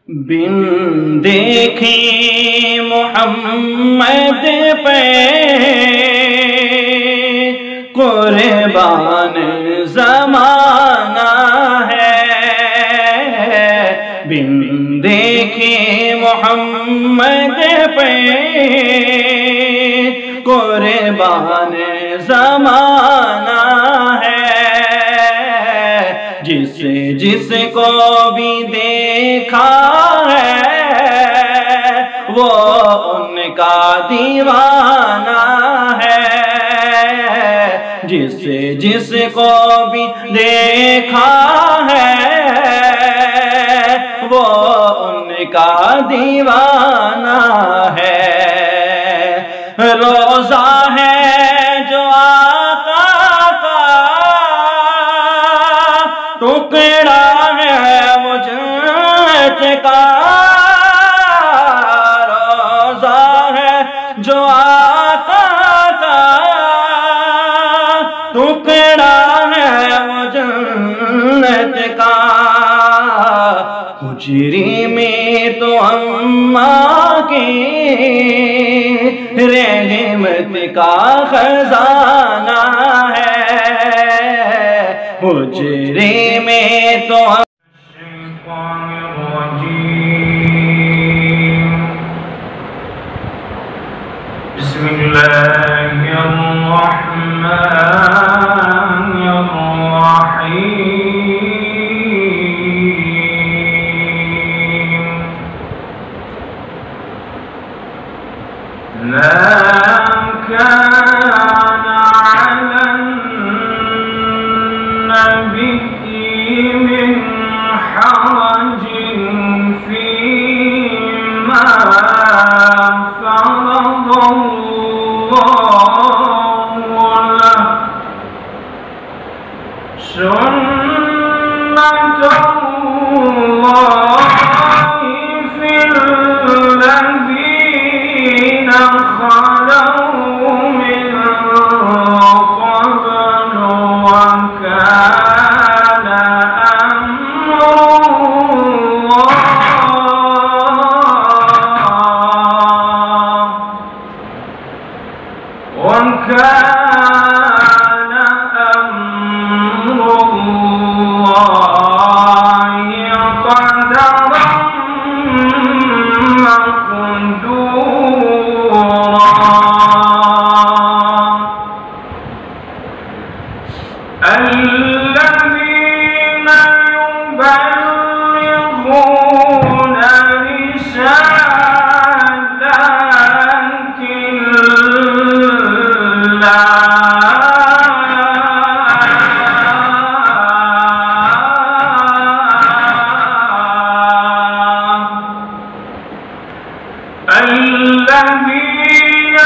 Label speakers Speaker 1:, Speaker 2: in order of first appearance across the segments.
Speaker 1: بن دیکھی محمد پہ قربان زمانہ ہے، بن دیکھی محمد پہ قربان زمانہ ہے، جس کو بھی دیکھا ہے وہ ان کا دیوانہ ہے، جس کو بھی دیکھا ہے وہ ان کا دیوانہ ہے۔ روزہ ہے جو آقا کا، ٹکڑا ہے وہ جنت کا، روزہ ہے جو آقا کا، ٹکڑا ہے وہ جنت کا، حجری میں تو اماں کی رحمت کا خزانہ ہے، حجری میں تو
Speaker 2: بسم اللہ الرحمن الرحیم ما كان على النبي من حرج فيما فرض الله له، سنة الله في الذين خلوا من قبل، وكان أمر الله قدرا مقدورا۔ الذين يبلغون رسالات الذين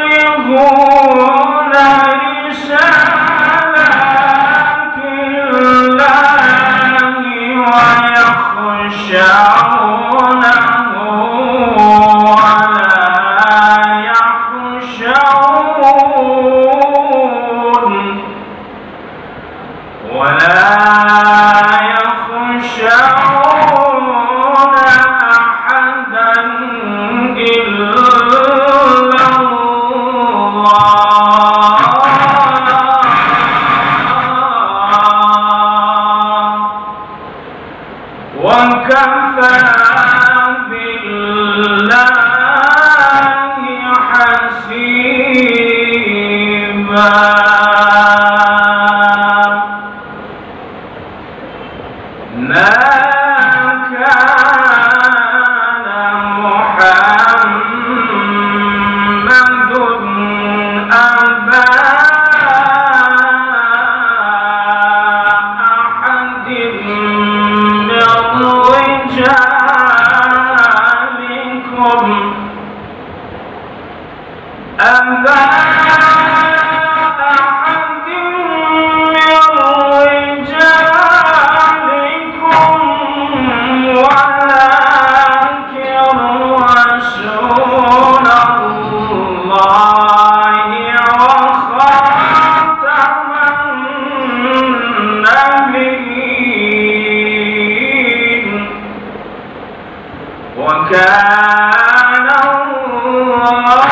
Speaker 2: يبلغون رسالات الله ويخشونه ولا يخشون أحدا إلا الله، وكفى بالله حسيبا۔ ما كان محمد أبا أحد من رجالكم وكان الله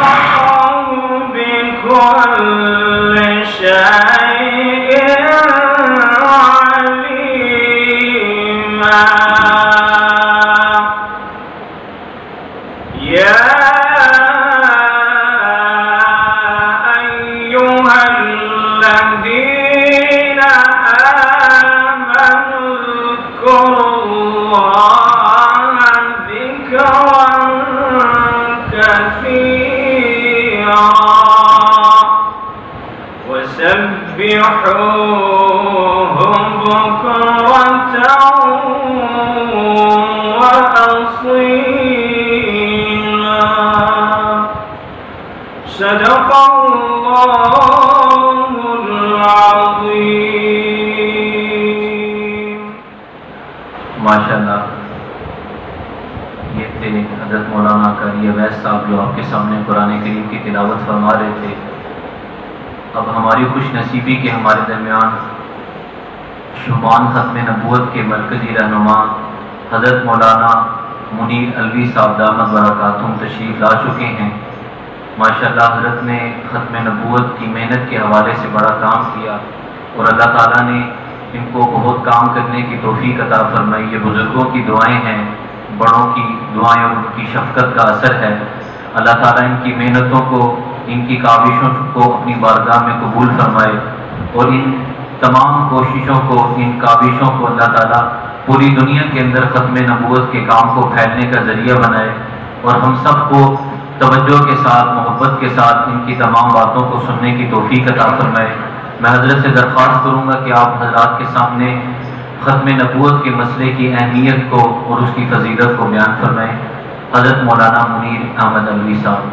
Speaker 2: بكل شيء عليما يا أيها الذين آمنوا اذكروا الله ذكرا كثيرا وسبحوه بكرة وأصيلا صدق الله العظيم.
Speaker 3: ماشاءاللہ یہ تھے حضرت مولانا قاری اویس صاحب جو آپ کے سامنے قرآن کریم کی تلاوت فرما رہے تھے. اب ہماری خوش نصیبی کے ہمارے درمیان شبان ختم نبوت کے مرکزی رہنما حضرت مولانا منیر الوی صاحب دامت برکاتہم تشریف لا چکے ہیں. ماشاءاللہ حضرت نے ختم نبوت کی محنت کے حوالے سے بڑا کام کیا اور اللہ تعالیٰ نے ان کو بہت کام کرنے کی توفیق عطا فرمائی. یہ بزرگوں کی دعائیں ہیں، بڑوں کی دعائیں اور ان کی شفقت کا اثر ہے. اللہ تعالیٰ ان کی محنتوں کو، ان کی کاوشوں کو اپنی بارگاہ میں قبول فرمائے اور ان تمام کوششوں کو، ان کاوشوں کو اللہ تعالیٰ پوری دنیا کے اندر ختم نبوت کے کام کو پھیلنے کا ذریعہ بنائے اور ہم سب کو توجہ کے ساتھ، محبت کے ساتھ ان کی تمام باتوں کو سننے کی توفیق عطا فرمائے. میں حضرت سے درخواست کروں گا کہ آپ حضرات کے سامنے ختم نبوت کے مسئلے کی اہمیت کو اور اس کی فضیلت کو بیان فرمائیں. حضرت مولانا منیر احمد الوی صاحب.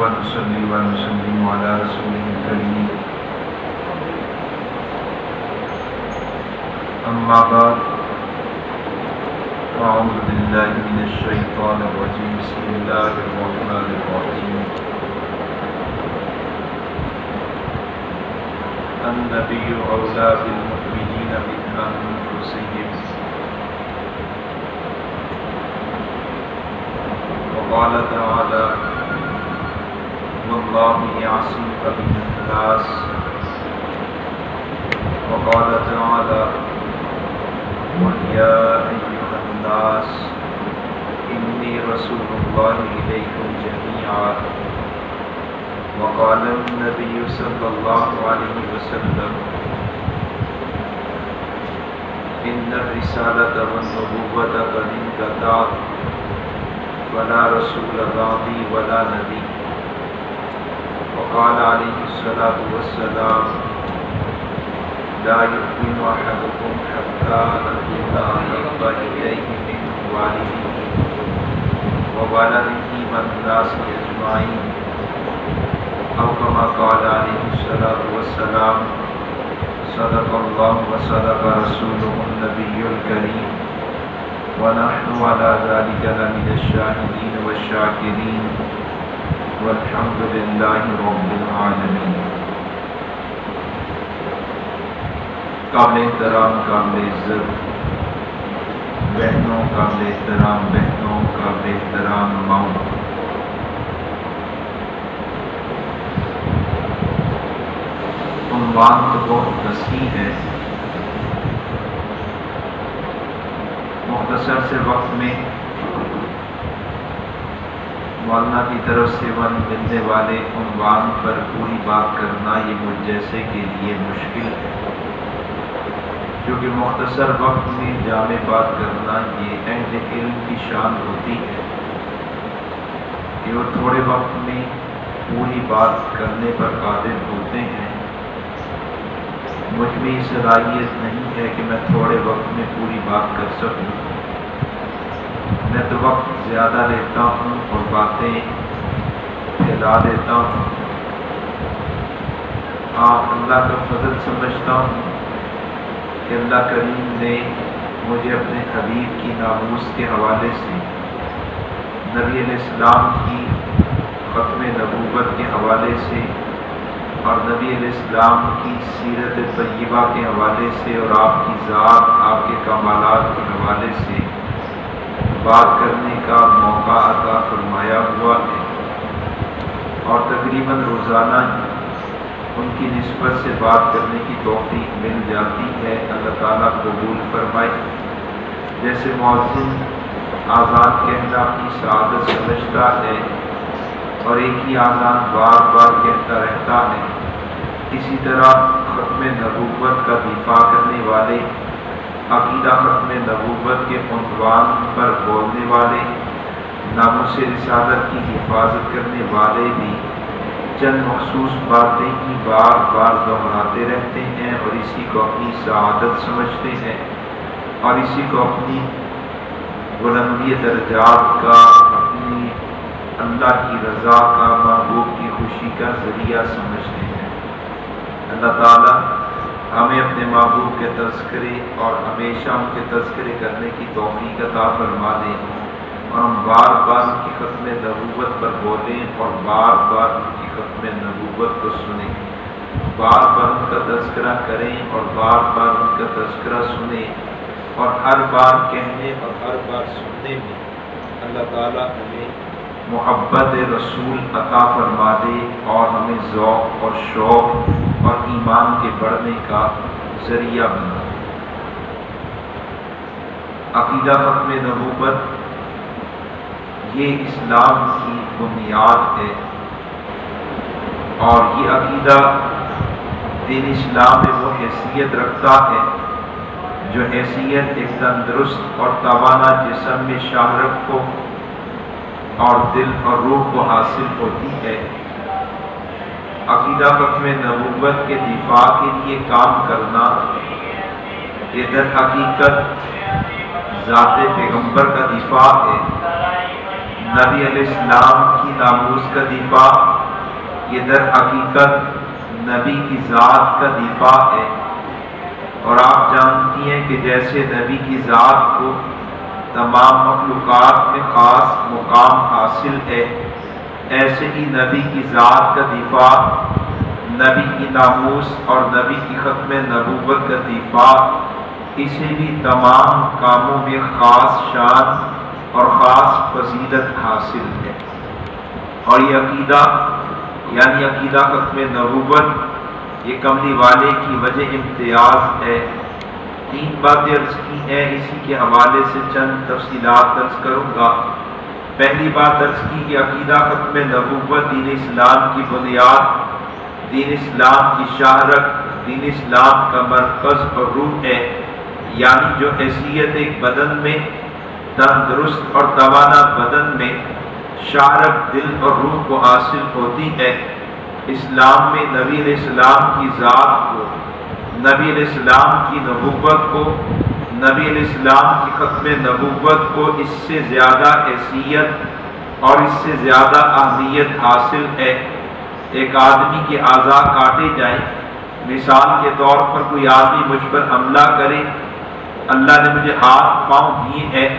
Speaker 4: ونصلي ونسلم على رسوله الكريم أما بعد أعوذ بالله من الشيطان الرجيم بسم الله الرحمن الرحيم النبي أولى بالمؤمنين من أنفسهم وقال تعالى والله يعصمك من الناس وقال تعالى قل يا أيها الناس إني رسول الله إليكم جميعا وقال النبي صلى الله عليه وسلم إن الرسالة والنبوة قد انقطعت فلا رسول بعدي ولا نبي وقال عليه الصلاة والسلام لا يؤمن أحدكم حتى أكون أحب إليه من والده وولده والناس أجمعين أو كما قال عليه الصلاة والسلام صدق الله وصدق رسوله النبي الكريم ونحن على ذلك لمن الشاهدين والشاكرين والحمد لله رب العالمين. قابل احترام، قابل عزت بہنوں، قابل احترام بہنوں، قابل احترام ماؤں، عنوان تو بہت وسیع ہے. مختصر سے وقت میں مولانا کی طرف سے ملنے والے عنوان پر پوری بات کرنا یہ مجھ جیسے کے لیے مشکل ہے، کیونکہ مختصر وقت میں جامع بات کرنا یہ اہل علم کی شان ہوتی ہے کہ وہ تھوڑے وقت میں پوری بات کرنے پر قادر ہوتے ہیں. مجھ میں یہ صلاحیت نہیں ہے کہ میں تھوڑے وقت میں پوری بات کر سکوں. میں تو وقت زیادہ لیتا ہوں اور باتیں کھلا دیتا ہوں۔ اللہ کا فضل سمجھتا ہوں کہ اللہ کریم نے مجھے اپنے حبیب کی ناموس کے حوالے سے، نبی علیہ السلام کی ختم نبوت کے حوالے سے اور نبی علیہ السلام کی سیرت طیبہ کے حوالے سے اور آپ کی ذات، آپ کے کمالات کے حوالے سے بات کرنے کا موقع عطا فرمایا ہوا ہے، اور تقریباً روزانہ ان کی نسبت سے بات کرنے کی توفیق مل جاتی ہے۔ اللہ تعالیٰ قبول فرمائے۔ جیسے مؤذن آذان کہنا اپنی سعادت سمجھتا ہے اور ایک ہی آذان بار بار کہتا رہتا ہے، اسی طرح ختم نبوت کا دفاع کرنے والے، عقیدہ ختم نبوت کے عنوان پر بولنے والے، ناموس رسالت کی حفاظت کرنے والے بھی چند مخصوص باتیں ہی بار بار دہراتے رہتے ہیں اور اسی کو اپنی سعادت سمجھتے ہیں اور اسی کو اپنی بلندی درجات کا، اپنی اللہ کی رضا کا، محبوب کی خوشی کا ذریعہ سمجھتے ہیں۔ اللہ تعالیٰ ہمیں اپنے محبوب کے تذکرے اور ہمیشہ ان کے تذکرے کرنے کی توفیق عطا فرما دیں، اور ہم بار بار ان کی ختم نبوت پر بولیں اور بار بار ان کی ختم نبوت کو سنیں، بار بار ان کا تذکرہ کریں اور بار بار ان کا تذکرہ سنیں، اور ہر بار کہنے اور ہر بار سننے میں اللہ تعالیٰ ہمیں محبت رسول عطا فرما دے اور ہمیں ذوق اور شوق اور ایمان کے بڑھنے کا ذریعہ بنا دے۔ عقیدہ ختم نبوت یہ اسلام کی بنیاد ہے، اور یہ عقیدہ دین اسلام میں وہ حیثیت رکھتا ہے جو حیثیت ایک تندرست اور توانا جسم میں شہرت کو اور دل اور روح کو حاصل ہوتی ہے۔ عقیدہ ختم نبوت کے دفاع کے لیے کام کرنا یہ در حقیقت ذات پیغمبر کا دفاع ہے، نبی علیہ السلام کی ناموس کا دفاع یہ در حقیقت نبی کی ذات کا دفاع ہے۔ اور آپ جانتی ہیں کہ جیسے نبی کی ذات کو تمام مخلوقات میں خاص مقام حاصل ہے، ایسے ہی نبی کی ذات کا دفاع، نبی کی ناموس اور نبی کی ختم نبوت کا دفاع، اسے بھی تمام کاموں میں خاص شان اور خاص فضیلت حاصل ہے۔ اور یہ عقیدہ یعنی عقیدہ ختم نبوت یہ کملی والے کی وجہ امتیاز ہے۔ تین باتیں عرض کی ہیں، اسی کے حوالے سے چند تفصیلات عرض کروں گا۔ پہلی بات عرض کی کہ عقیدہ ختم نبوت دین اسلام کی بنیاد، دین اسلام کی شہرت، دین اسلام کا مرکز اور روح ہے، یعنی جو حیثیت ایک بدن میں، تندرست اور توانا بدن میں شہرت دل اور روح کو حاصل ہوتی ہے، اسلام میں نبی علیہ السلام کی ذات کو، نبی علیہ السلام کی نبوت کو، نبی علیہ السلام کی ختم نبوت کو اس سے زیادہ حیثیت اور اس سے زیادہ اہمیت حاصل ہے۔ ایک آدمی کے اعضاء کاٹے جائیں، مثال کے طور پر کوئی آدمی مجھ پر حملہ کرے، اللہ نے مجھے ہاتھ پاؤں دیے ہیں،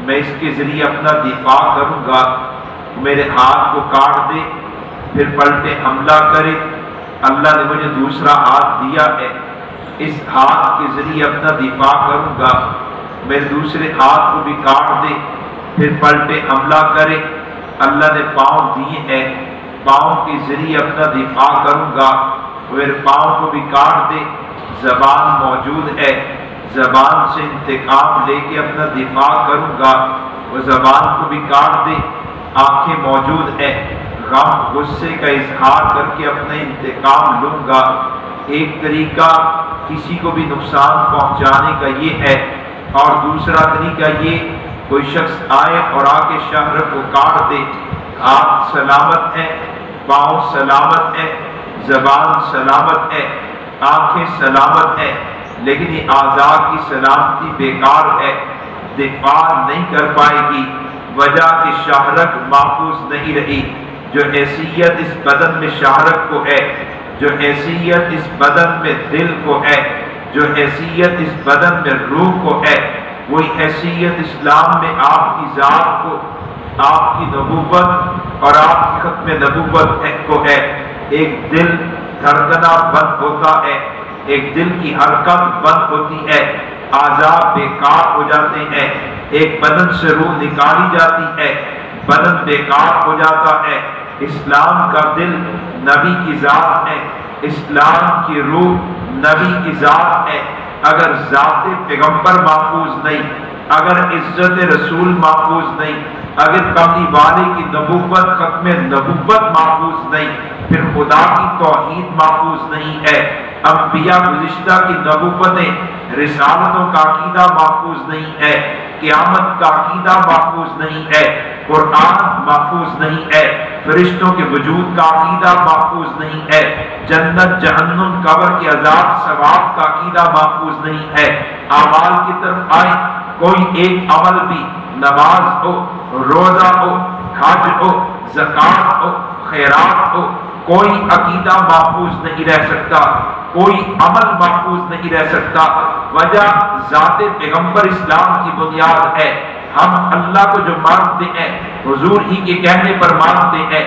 Speaker 4: میں اس کے ذریعے اپنا دفاع کروں گا، میرے ہاتھ کو کاٹ دے پھر پلٹے حملہ کرے، اللہ نے مجھے دوسرا ہاتھ دیا ہے، اس ہاتھ کے ذریعے اپنا دفاع کروں گا، میرے دوسرے ہاتھ کو بھی کاٹ دے پھر پلٹے حملہ کرے، اللہ نے پاؤں دیے ہیں، پاؤں کے ذریعے اپنا دفاع کروں گا، میرے پاؤں کو بھی کاٹ دے، زبان موجود ہے، زبان سے انتقام لے کے اپنا دفاع کروں گا، وہ زبان کو بھی کاٹ دے، آنکھیں موجود ہے، غم غصے کا اظہار کر کے اپنا انتقام لوں گا۔ ایک طریقہ کسی کو بھی نقصان پہنچانے کا یہ ہے، اور دوسرا طریقہ یہ کوئی شخص آئے اور آ کے شہر کو کاٹ دے، ہاتھ سلامت ہے، پاؤں سلامت ہے، زبان سلامت ہے، آنکھیں سلامت ہے، لیکن یہ اعضاء کی سلامتی بیکار ہے، دفاع نہیں کر پائے گی، وجہ کہ شہرت محفوظ نہیں رہی، جو حیثیت اس بدن میں شہرت کو ہے، جو حیثیت اس بدن میں دل کو ہے، جو حیثیت اس بدن میں روح کو ہے، وہی حیثیت اسلام میں آپ کی ذات کو، آپ کی نبوت اور آپ کی ختم نبوت کو ہے۔ ایک دل دھڑکنا بند ہوتا ہے، ایک دل کی حرکت بند ہوتی ہے، اعضاء بیکار ہو جاتے ہیں، ایک بدن سے روح نکالی جاتی ہے، بدن بیکار ہو جاتا ہے۔ اسلام کا دل نبی کی ذات ہے، اسلام کی روح نبی کی ذات ہے۔ اگر ذات پیغمبر محفوظ نہیں، اگر عزت رسول محفوظ نہیں، اگر کملی والے کی نبوت ختم نبوت محفوظ نہیں، پھر خدا کی توحید محفوظ نہیں ہے، انبیاء گزشتہ کی نبوتیں، رسالتوں کا عقیدہ محفوظ نہیں ہے، قیامت کا عقیدہ محفوظ نہیں ہے، قرآن محفوظ نہیں ہے، فرشتوں کے وجود کا عقیدہ محفوظ نہیں ہے، جنت جہنم قبر کے عذاب ثواب کا عقیدہ محفوظ نہیں ہے۔ اعمال کی طرف آئے، کوئی ایک عمل بھی، نماز ہو، روزہ ہو، حج ہو، زکات ہو، خیرات ہو، کوئی عقیدہ محفوظ نہیں رہ سکتا، کوئی عمل محفوظ نہیں رہ سکتا۔ وجہ ذات پیغمبر اسلام کی بنیاد ہے۔ ہم اللہ کو جو مانتے ہیں حضور ہی کے کہنے پر مانتے ہیں،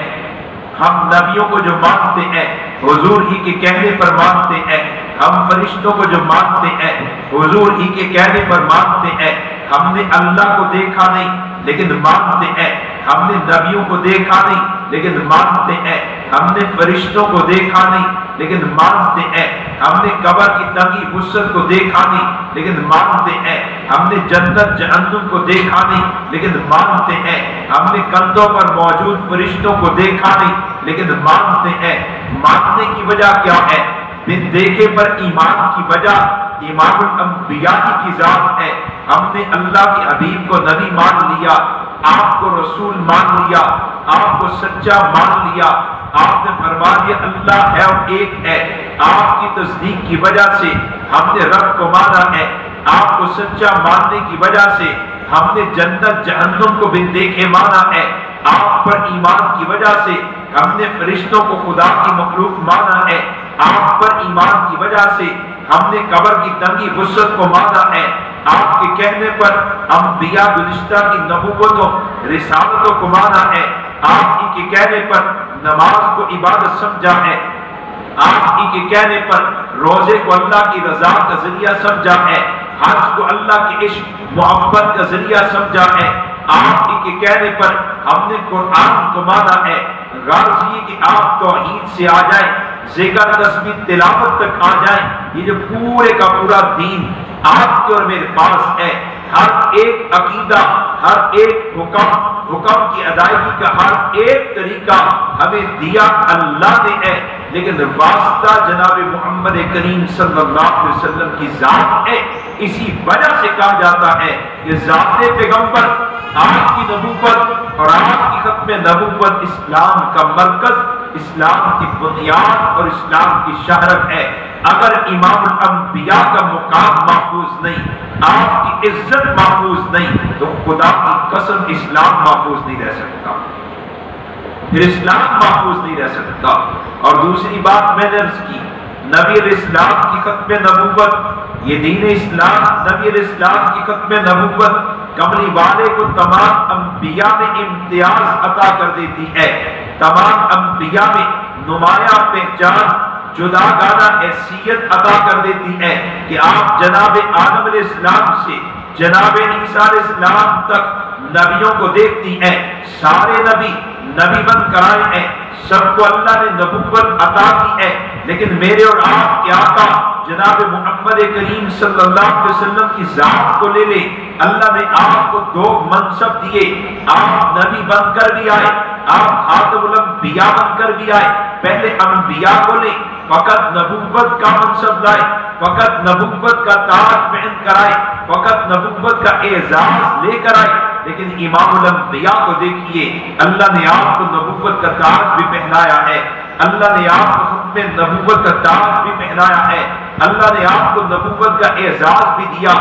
Speaker 4: ہم نبیوں کو جو مانتے ہیں حضور ہی کے کہنے پر مانتے ہیں، ہم فرشتوں کو جو مانتے ہیں حضور ہی کے کہنے پر مانتے ہیں۔ ہم نے اللہ کو دیکھا نہیں لیکن مانتے ہیں، ہم نے نبیوں کو دیکھا نہیں لیکن مانتے ہیں، ہم نے فرشتوں کو دیکھا نہیں لیکن مانتے ہیں، ہم نے قبر کی تنگی وسعت کو دیکھا نہیں لیکن مانتے ہیں، ہم نے جنت جہنم کو دیکھا نہیں لیکن مانتے ہیں، ہم نے کندھوں پر موجود فرشتوں کو دیکھا نہیں لیکن مانتے ہیں۔ ماننے کی وجہ کیا ہے؟ بن دیکھے پر ایمان کی وجہ امام الانبیاء کی ذات ہے۔ ہم نے اللہ کے حبیب کو نبی مان لیا، آپ کو رسول مان لیا، آپ کو سچا مان لیا۔ آپ نے فرما دیا اللہ ہے اور ایک ہے۔ آپ کی تصدیق کی وجہ سے ہم نے رب کو مانا ہے، آپ کو سچا ماننے کی وجہ سے ہم نے جنت جہنم کو بن دیکھے مانا ہے۔ آپ پر ایمان کی وجہ سے ہم نے فرشتوں کو خدا کی مخلوق مانا ہے۔ آپ پر ایمان کی وجہ سے ہم نے قبر کی تنگی وسعت کو مانا ہے۔ آپ کے کہنے پر انبیاء گزشتہ کی نبوتوں رسالتوں کو مانا ہے۔ آپ ہی کے کہنے پر نماز کو عبادت سمجھا ہے۔ آپ ہی کے کہنے پر روزے کو اللہ کی رضا کا ذریعہ سمجھا ہے، حج کو اللہ کے عشق محبت کا ذریعہ سمجھا ہے۔ آپ ہی کے کہنے پر ہم نے قرآن کو مانا ہے۔ غرض یہ کہ آپ توحید سے آ جائیں، ذکر تسبیح تلاوت تک آ جائیں۔ یہ جو پورے کا پورا دین آپ کے اور میرے پاس ہے، ہر ایک عقیدہ، ہر ایک حکم کی ادائیگی کا ہر ایک طریقہ ہمیں دیا اللہ نے ہے، لیکن واسطہ جناب محمد کریم صلی اللہ علیہ وسلم کی ذات ہے۔ اسی وجہ سے کہا جاتا ہے کہ ذات پیغمبر، آپ کی نبوت اور آپ کی ختم نبوت اسلام کا مرکز، اسلام کی بنیاد اور اسلام کی شہرت ہے۔ اگر امام الانبیاء کا مقام محفوظ نہیں، آپ کی عزت محفوظ نہیں، تو خدا کی قسم اسلام محفوظ نہیں رہ سکتا، پھر اسلام محفوظ نہیں رہ سکتا۔ اور دوسری بات میں نے عرض کی، نبی علیہ السلام کی ختم نبوت، یہ دین اسلام نبی علیہ السلام کی ختم نبوت کملی والے کو تمام انبیاء میں امتیاز عطا کر دیتی ہے، تمام انبیاء میں نمایاں پہچان، جداگانہ حیثیت عطا کر دیتی ہے کہ آپ جناب آدم علیہ السلام سے جناب عیسیٰ علیہ السلام تک نبیوں کو دیکھتی ہیں۔ سارے نبی بن کر آئے ہیں، سب کو اللہ نے نبوت عطا کی ہے، لیکن میرے اور آپ کے آقا جناب محمد کریم صلی اللہ علیہ وسلم کی ذات کو لے لے، اللہ نے آپ کو دو منصب دیے۔ آپ نبی بن کر بھی آئے، آپ خاتم الانبیاء بن کر بھی آئے۔ پہلے انبیاء کو لے، فقط نبوت کا منصب لائے، فقط نبوت کا تاج پہن کر آئے، فقط نبوت کا اعزاز لے کر آئے۔ لیکن امام الانبیاء کو دیکھیے، اللہ نے آپ کو نبوت کا تاج بھی پہنایا ہے، اللہ نے آپ کو ختم نبوت کا تاج بھی پہنایا ہے، اللہ نے آپ کو نبوت کا اعزاز بھی دیا،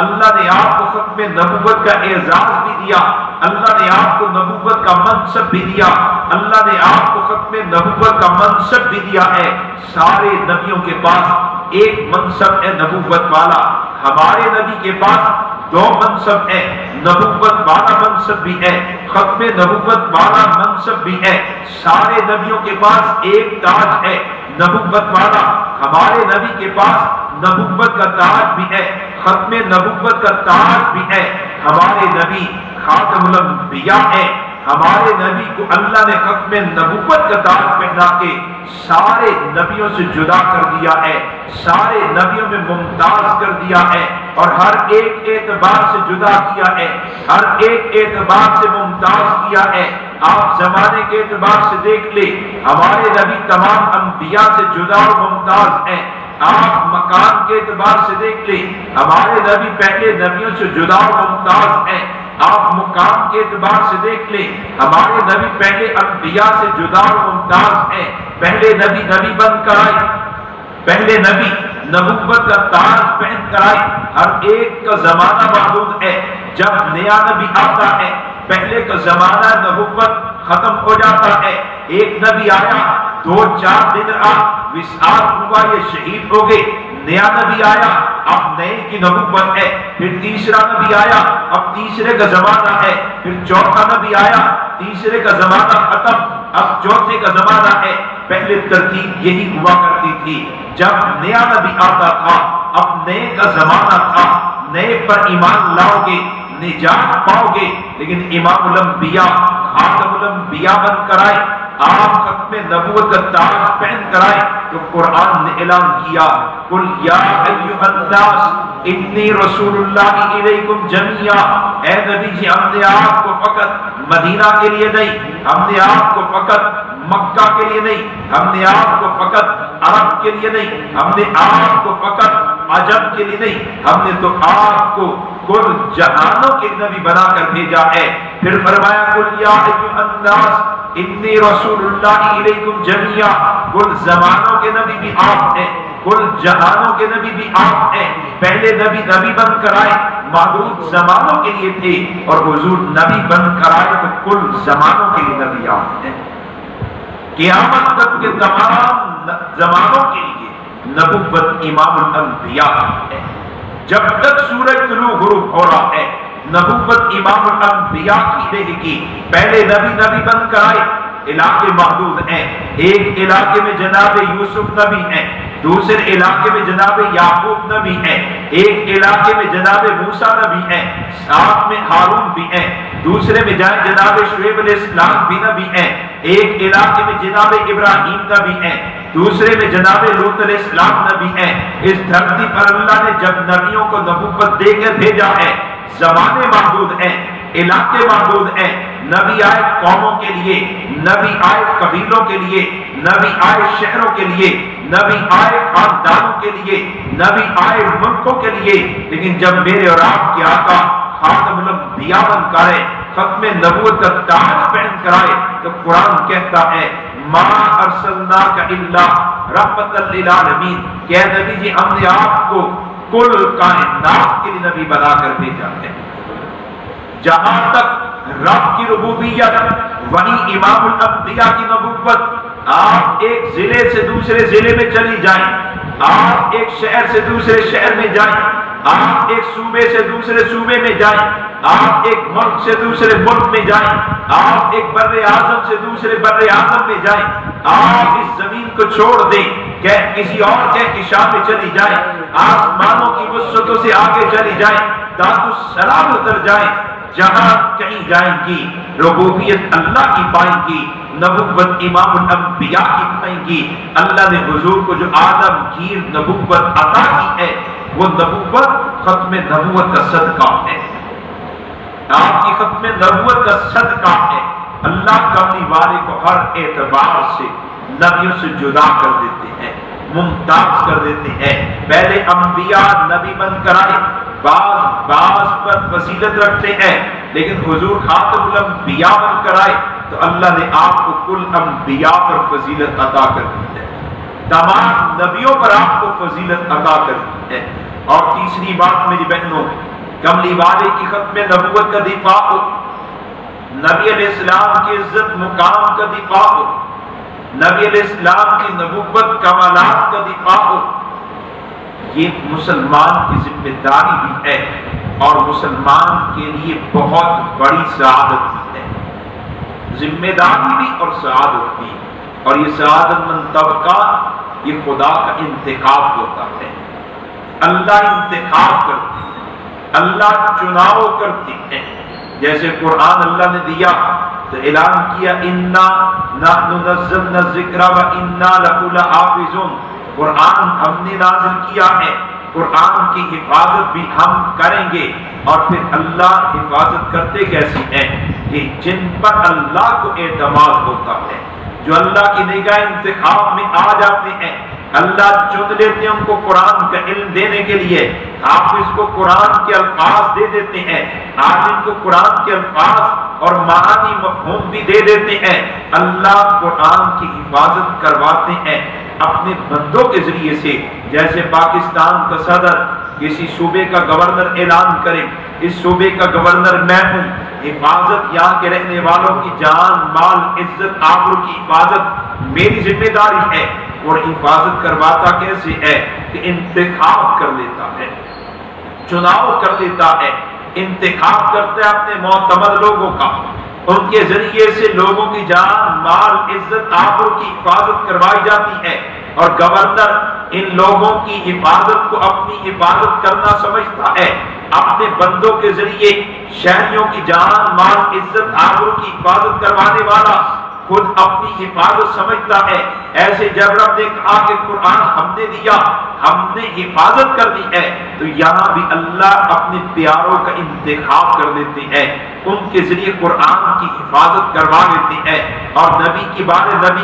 Speaker 4: اللہ نے آپ کو ختم نبوت کا اعزاز بھی دیا، اللہ نے آپ کو نبوت کا منصب بھی دیا، اللہ نے آپ کو ختم نبوت کا منصب بھی دیا ہے۔ سارے نبیوں کے پاس ایک منصب ہے نبوت والا، ہمارے نبی کے پاس دو منصب ہے، نبوت والا منصب بھی ہے، ختم نبوت والا منصب بھی ہے۔ سارے نبیوں کے پاس ایک تاج ہے نبوت والا، ہمارے نبی کے پاس نبوت کا تاج بھی ہے، ختم نبوت کا تاج بھی ہے۔ ہمارے نبی خاتم الانبیاء ہے، ہمارے نبی کو اللہ نے ختم نبوت کا تاج پہنا کے سارے نبیوں سے جدا کر دیا ہے، سارے نبیوں میں ممتاز کر دیا ہے، اور ہر ایک اعتبار سے جدا کیا ہے، ہر ایک اعتبار سے ممتاز کیا ہے۔ آپ زمانے کے اعتبار سے دیکھ لیں، ہمارے نبی تمام انبیاء سے جدا اور ممتاز ہیں۔ آپ مکان کے اعتبار سے دیکھ لیں، ہمارے نبی پہلے نبیوں سے جدا اور ممتاز ہیں۔ آپ مقام کے اعتبار سے دیکھ لیں، ہمارے نبی پہلے انبیاء سے جدا اور ممتاز ہیں۔ پہلے نبی نبی بن کر آئے، پہلے نبی نبوت کا تاج پہن کر آئے۔ ہر ایک کا زمانہ محدود ہے، جب نیا نبی آتا ہے پہلے کا زمانہ نبوت ختم ہو جاتا ہے۔ ایک نبی آیا، 2-4 دن وصال ہوا، یہ شہید ہو گئے۔ نیا نبی آیا، اب نئے کی نبوت ہے۔ پھر تیسرا نبی آیا، اب تیسرے کا زمانہ ہے۔ پھر چوتھا نبی آیا، تیسرے کا زمانہ ختم، اب چوتھے کا زمانہ ہے۔ پہلے ترتیب یہی ہوا کرتی تھی، جب نیا نبی آتا تھا اب نئے کا زمانہ تھا، نئے پر ایمان لاؤ گے نجات پاؤ گے۔ لیکن امام الانبیاء خاتم الانبیاء بن کر آئے، آپ ختم نبوت کا تاج پہن کر آئے، تو قرآن نے اعلان کیا، قل یا ایھا الناس انی رسول اللہ الیکم جمیعا۔ اے نبی جی، ہم نے آپ کو فقط مدینہ کے لیے نہیں، ہم نے آپ کو فقط مکہ کے لیے نہیں، ہم نے آپ کو فقط عرب کے لیے نہیں، ہم نے آپ کو فقط عجم کے لیے نہیں، ہم نے تو آپ کو کل جہانوں کے نبی بنا کر بھیجا ہے۔ پھر فرمایا، قل یا ایھا الناس انی رسول اللہ الیکم جمیعا۔ کل زمانوں کے نبی بھی آپ ہیں، کل جہانوں کے نبی بھی آپ ہیں۔ پہلے نبی نبی بن کر آئے، محدود زمانوں کے لیے تھے، اور حضور نبی بن کر آئے تو کل زمانوں کے لیے نبی آپ ہیں۔ قیامت تک کے تمام زمانوں کے لیے نبوت امام الانبیاء ہے۔ جب تک سورج طلوع غروب ہو رہا ہے نبوت امام الانبیاء کی رہے گی۔ پہلے نبی نبی بن کر آئے، علاقے محدود ہیں۔ ایک علاقے میں جناب یوسف نبی ہیں، دوسرے علاقے میں جناب یعقوب نبی ہیں، ایک علاقے میں جناب موسیٰ نبی ہیں، ساتھ میں ہارون بھی ہیں، دوسرے میں جائیں جناب شعیب علیہ السلام بھی نبی ہیں، ایک علاقے میں جناب ابراہیم نبی ہیں، دوسرے میں جناب لوط علیہ السلام نبی ہیں۔ اس دھرتی پر اللہ نے جب نبیوں کو نبوت دے کر بھیجا ہے، زمانے محدود ہیں، علاقے محدود ہیں۔ نبی آئے قوموں کے لیے، نبی آئے قبیلوں کے لیے، نبی آئے شہروں کے لیے، نبی آئے خاندانوں کے لیے، نبی آئے ملکوں کے لیے۔ لیکن جب میرے اور آپ کے آقا خاتم الانبیاء بن کر آئے، ختم نبوت کا تاج پہن کر آئے، تو قرآن کہتا ہے، ما ارسلناک الا رحمۃ للعالمین، کہ اے نبی جی، ہم نے آپ کو کل کائنات کے لیے نبی بنا کر بھیجا ہے۔ جہاں تک رب کی ربوبیت، وہیں امام الانبیاء کی نبوت۔ آپ ایک ضلع سے دوسرے ضلع میں چلی جائیں، آپ ایک شہر سے دوسرے شہر میں جائیں، آپ ایک صوبے سے دوسرے صوبے میں جائیں، آپ ایک ملک سے دوسرے ملک میں جائیں، آپ ایک بر اعظم سے دوسرے بر اعظم میں جائیں، آپ اس زمین کو چھوڑ دیں کہ کسی اور کہکشاں میں چلی جائیں، آسمانوں کی وسعتوں سے آگے چلی جائیں، داد السلام اتر جائیں، جہاں کہیں جائیں گی ربوبیت اللہ کی پائیں گی، نبوت امام الانبیاء کی پائیں گی۔ اللہ نے حضور کو جو آدم گیر نبوت عطا کی ہے، وہ نبوت ختم نبوت کا صدقہ ہے، آپ کی ختم نبوت کا صدقہ ہے۔ اللہ کملی والے کو ہر اعتبار سے نبیوں سے جدا کر دیتے ہیں، ممتاز کر دیتے ہیں۔ پہلے انبیاء نبی بن کر آئے، بعض پر فضیلت رکھتے ہیں، لیکن حضور خاتم الانبیاء بن کر آئے، تو اللہ نے آپ کو کل انبیاء پر فضیلت عطا کر دی ہے، تمام نبیوں پر آپ کو فضیلت عطا کر دی ہے۔ اور تیسری بات میری بہنوں، کملی والے کی ختم نبوت کا دفاع ہو، نبی علیہ السلام کی عزت مقام کا دفاع ہو، نبی علیہ السلام کی نبوت کمالات کا دفاع ہو، یہ مسلمان کی ذمہ داری بھی ہے اور مسلمان کے لیے بہت بڑی سعادت بھی ہے، ذمہ داری بھی اور سعادت بھی۔ اور یہ سعادت مند طبقہ یہ خدا کا انتخاب ہوتا ہے، اللہ انتخاب کرتے ہیں، اللہ چناؤ کرتے ہیں۔ جیسے قرآن اللہ نے دیا تو اعلان کیا انا نحن نزلنا الذکر و انا لہ لحافظون، قرآن ہم نے نازل کیا ہے، قرآن کی حفاظت بھی ہم کریں گے۔ اور پھر اللہ حفاظت کرتے کیسی ہیں کہ جن پر اللہ کو اعتماد ہوتا ہے، جو اللہ کی نگاہ انتخاب میں آ جاتے ہیں، اللہ چن لیتے ہیں ان کو قرآن کا علم دینے کے لیے، حافظ کو قرآن کے الفاظ دے دیتے ہیں، عالم کو قرآن کے الفاظ اور معانی مفہوم بھی دے دیتے ہیں۔ اللہ قرآن کی حفاظت کرواتے ہیں اپنے بندوں کے ذریعے سے۔ جیسے پاکستان کا صدر کسی صوبے کا گورنر اعلان کرے اس صوبے کا گورنر میں ہوں، حفاظت یہاں کے رہنے والوں کی جان مال عزت آبرو کی حفاظت میری ذمہ داری ہے۔ اور حفاظت کرواتا کیسے ہے کہ انتخاب کر لیتا ہے، چناؤ کر لیتا ہے، انتخاب کرتا ہے اپنے معتمد لوگوں کا، ان کے ذریعے سے لوگوں کی جان مال عزت آبرو کی حفاظت کروائی جاتی ہے۔ اور گورنر ان لوگوں کی حفاظت کو اپنی حفاظت کرنا سمجھتا ہے، اپنے بندوں کے ذریعے شہریوں کی جان مال عزت آبرو کی حفاظت کروانے والا خود اپنی حفاظت سمجھتا ہے۔ ایسے جب رب نے کہا کہ قرآن ہم نے دیا، ہم نے حفاظت کر دی ہے، تو یہاں بھی اللہ اپنے پیاروں کا انتخاب کر لیتے ہیں، ان کے ذریعے قرآن کی حفاظت کروا لیتے ہیں۔ اور نبی